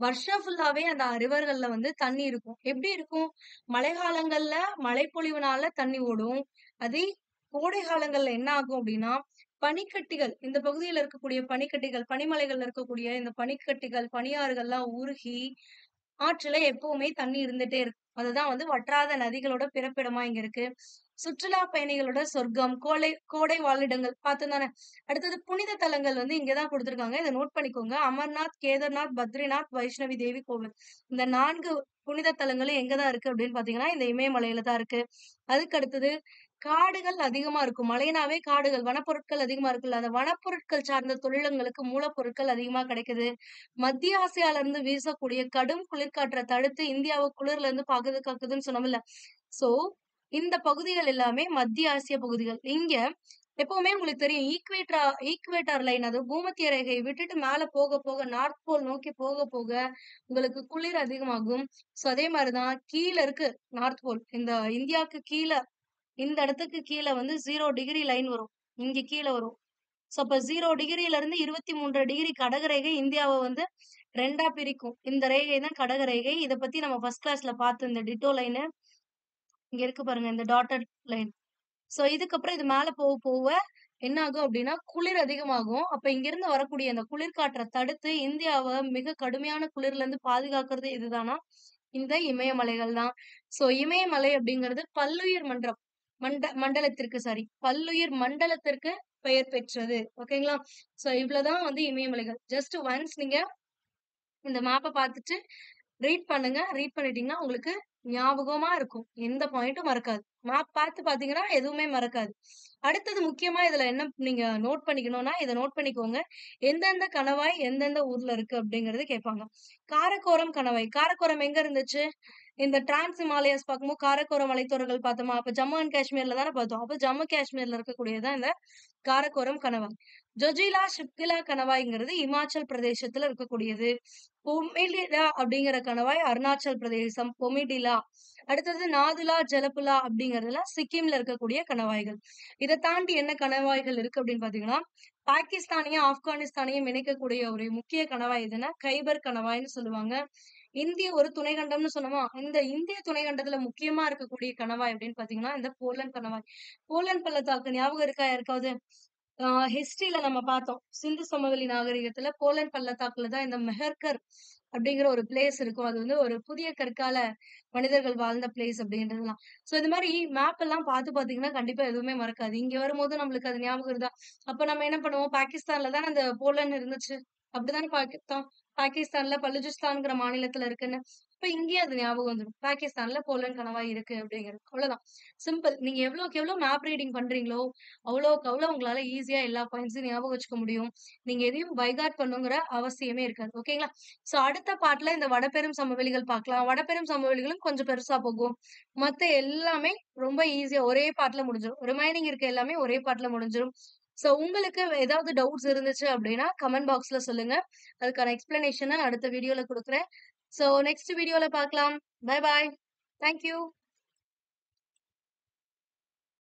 வருஷம் ஃபுல்லாவே அந்த ரிவர்கள்ல வந்து தண்ணி இருக்கும். எப்படி இருக்கும்? மழை காலங்கள்ல மழைப்பொழிவுனால தண்ணி ஓடும். அதே கோடை காலங்கள்ல என்ன ஆகும் அப்படின்னா பனிக்கட்டிகள் இந்த பகுதியில இருக்கக்கூடிய பனிக்கட்டிகள் பனிமலைகள்ல இருக்கக்கூடிய இந்த பனிக்கட்டிகள் பனியாறுகள்லாம் உருகி ஆற்றுல எப்பவுமே தண்ணி இருந்துட்டே இருக்கு. அதுதான் வந்து வற்றாத நதிகளோட பிறப்பிடமா இங்க இருக்கு. சுற்றுலா பயணிகளோட சொர்க்கம், கோடை வாழிடங்கள் பார்த்தோம் தானே. அடுத்தது புனித தலங்கள் வந்து இங்கதான் கொடுத்திருக்காங்க. இதை நோட் பண்ணிக்கோங்க. அமர்நாத், கேதார்நாத், பத்ரிநாத், வைஷ்ணவி தேவி கோவில். இந்த 4 புனித தலங்களும் எங்கதான் இருக்கு அப்படின்னு பாத்தீங்கன்னா இந்த இமயமலையில தான் இருக்கு. அதுக்கு அடுத்தது காடுகள் அதிகமா இருக்கும். மலைனாவே காடுகள், வனப்பொருட்கள் அதிகமா இருக்குல்ல. அந்த வனப்பொருட்கள் சார்ந்த தொழிலங்களுக்கு மூலப்பொருட்கள் அதிகமா கிடைக்குது. மத்திய ஆசியால இருந்து வீசக்கூடிய கடும் குளிர்காற்றை தடுத்து இந்தியாவை குளிர்ல இருந்து பாதுகாக்குதுன்னு சொன்னோம்ல. சோ இந்த பகுதிகள் எல்லாமே மத்திய ஆசிய பகுதிகள். இங்க எப்பவுமே உங்களுக்கு தெரியும் ஈக்குவேட்டார் லைன் அது பூமத்திய ரேகையை விட்டுட்டு மேல போக போக நார்த் போல் நோக்கி போக போக உங்களுக்கு குளிர் அதிகமாகும். அதே மாதிரிதான் கீழ இருக்கு நார்த் போல். இந்த இந்தியாவுக்கு கீழே இந்த இடத்துக்கு கீழே வந்து 0 டிகிரி லைன் வரும். இங்க கீழே வரும். அப்ப 0 டிகிரில இருந்து 23 டிகிரி கடகரேகை இந்தியாவை வந்து 2ஆ பிரிக்கும். இந்த ரேகை தான் கடகரேகை. இதை பத்தி நம்ம ஃபர்ஸ்ட் கிளாஸ்ல பார்த்து இந்த டிட்டோ லைனு இங்க இருக்கு பாருங்க இந்த டாட்டட் லைன். இதுக்கப்புறம் இது மேல போக போக என்ன ஆகும் அப்படின்னா குளிர் அதிகமாகும். அப்ப இங்க இருந்து வரக்கூடிய அந்த குளிர்காற்றை தடுத்து இந்தியாவை மிக கடுமையான குளிர்ல இருந்து பாதுகாக்கிறது இதுதானா இந்த இமயமலைகள் தான். இமயமலை அப்படிங்கிறது பல்லுயிர் மண்டலத்திற்கு பல்லுயிர் மண்டலத்திற்கு பெயர் பெற்றது. ஓகேங்களா? இவ்வளவுதான் வந்து இமயமலைகள். ஜஸ்ட் ஒன்ஸ் நீங்க இந்த மேப்பை பார்த்துட்டு ரீட் பண்ணுங்க. ரீட் பண்ணிட்டீங்கன்னா உங்களுக்கு ஞாபகமா இருக்கும். எந்த பாயிண்ட்டும் மறக்காது. மேப் பார்த்து பாத்தீங்கன்னா எதுவுமே மறக்காது. அடுத்தது முக்கியமா இதுல என்ன நீங்க நோட் பண்ணிக்கணும்னா இதை நோட் பண்ணிக்கோங்க. எந்தெந்த கணவாய் எந்தெந்த ஊர்ல இருக்கு அப்படிங்கறது கேட்பாங்க. காரக்கோரம் கணவாய். காரக்கோரம் எங்க இருந்துச்சு? இந்த டிரான்ஸ் ஹிமாலயாஸ் பார்க்கும்போது காரக்கோரம் மலைத்தொடர்கள் பார்த்தோமா? அப்ப ஜம்மு அண்ட் காஷ்மீர்ல தானே பார்த்தோம். அப்ப ஜம்மு காஷ்மீர்ல இருக்கக்கூடியதான் இந்த காரக்கோரம் கணவாய். ஜொஜிலா ஷிப்கிலா கணவாய்ங்கிறது இமாச்சல் பிரதேசத்துல இருக்கக்கூடியது. பொமிடிலா அப்படிங்கிற கணவாய் அருணாச்சல் பிரதேசம். பொமிடிலா. அடுத்தது நாதுலா, ஜலபுலா அப்படிங்கறதுலாம் சிக்கிம்ல இருக்கக்கூடிய கணவாய்கள். இதை தாண்டி என்ன கணவாய்கள் இருக்கு அப்படின்னு பாத்தீங்கன்னா பாகிஸ்தானையும், ஆப்கானிஸ்தானையும் இணைக்கக்கூடிய ஒரு முக்கிய கணவாய் எதுன்னா, கைபர் கணவாய்ன்னு சொல்லுவாங்க. இந்திய ஒரு துணைக்கண்டம்னு சொன்னோமா, இந்த இந்திய துணைக்கண்டத்துல முக்கியமா இருக்கக்கூடிய கணவாய் அப்படின்னு பார்த்தீங்கன்னா, இந்த போலந்து கணவாய். போலந்து பள்ளத்தாக்கு ஞாபகம் இருக்கா யாருக்காவது? ஹிஸ்டரியில நம்ம பார்த்தோம். சிந்து சமவெளி நாகரிகத்துல போலந்து பள்ளத்தாக்குல தான் இந்த மெஹர்கர் அப்படிங்கிற ஒரு பிளேஸ் இருக்கும். அது வந்து ஒரு புதிய கற்கால மனிதர்கள் வாழ்ந்த பிளேஸ் அப்படின்றதுலாம். சோ இது மாரி மேப் எல்லாம் பார்த்து பார்த்தீங்கன்னா, கண்டிப்பா எதுவுமே மறக்காது. இங்க வரும்போது நம்மளுக்கு அது ஞாபகம் வருதா? அப்ப நம்ம என்ன பண்ணுவோம், பாகிஸ்தான்ல தான அந்த போலந்து இருந்துச்சு. அப்படிதானே பாகிஸ்தான்ல பலுசிஸ்தான்ங்கிற மாநிலத்துல இருக்குன்னு. அப்ப இங்கேயும் அது ஞாபகம் வந்துரும். பாகிஸ்தான்ல போலந்து கணவாய் இருக்கு அப்படிங்கிறது. அவ்வளவுதான். சிம்பிள். நீங்க எவ்வளவுக்கு எவ்வளவு மேப் ரீடிங் பண்றீங்களோ, அவ்வளவுக்கு அவ்வளவு உங்களால ஈஸியா எல்லா பாயிண்ட்ஸையும் ஞாபகம் வச்சுக்க முடியும். நீங்க எதையும் பை காட் பண்ணுங்கிற அவசியமே இருக்காது. ஓகேங்களா? சோ அடுத்த பார்ட்ல இந்த வடபெரும் சமவெளிகள் பார்க்கலாம். வடபெரும் சமவெளிகளும் கொஞ்சம் பெருசா போகும். மத்த எல்லாமே ரொம்ப ஈஸியா ஒரே பார்ட்ல முடிஞ்சிரும். ரிமைனிங் இருக்க எல்லாமே ஒரே பார்ட்ல முடிஞ்சிரும். சோ உங்களுக்கு ஏதாவது டவுட்ஸ் இருந்துச்சு அப்படின்னா, கமெண்ட் பாக்ஸ்ல சொல்லுங்க. அதுக்கான எக்ஸ்ப்ளனேஷன அடுத்த வீடியோல குடுக்குறேன். சோ நெக்ஸ்ட் வீடியோல பார்க்கலாம். Bye bye. Thank you.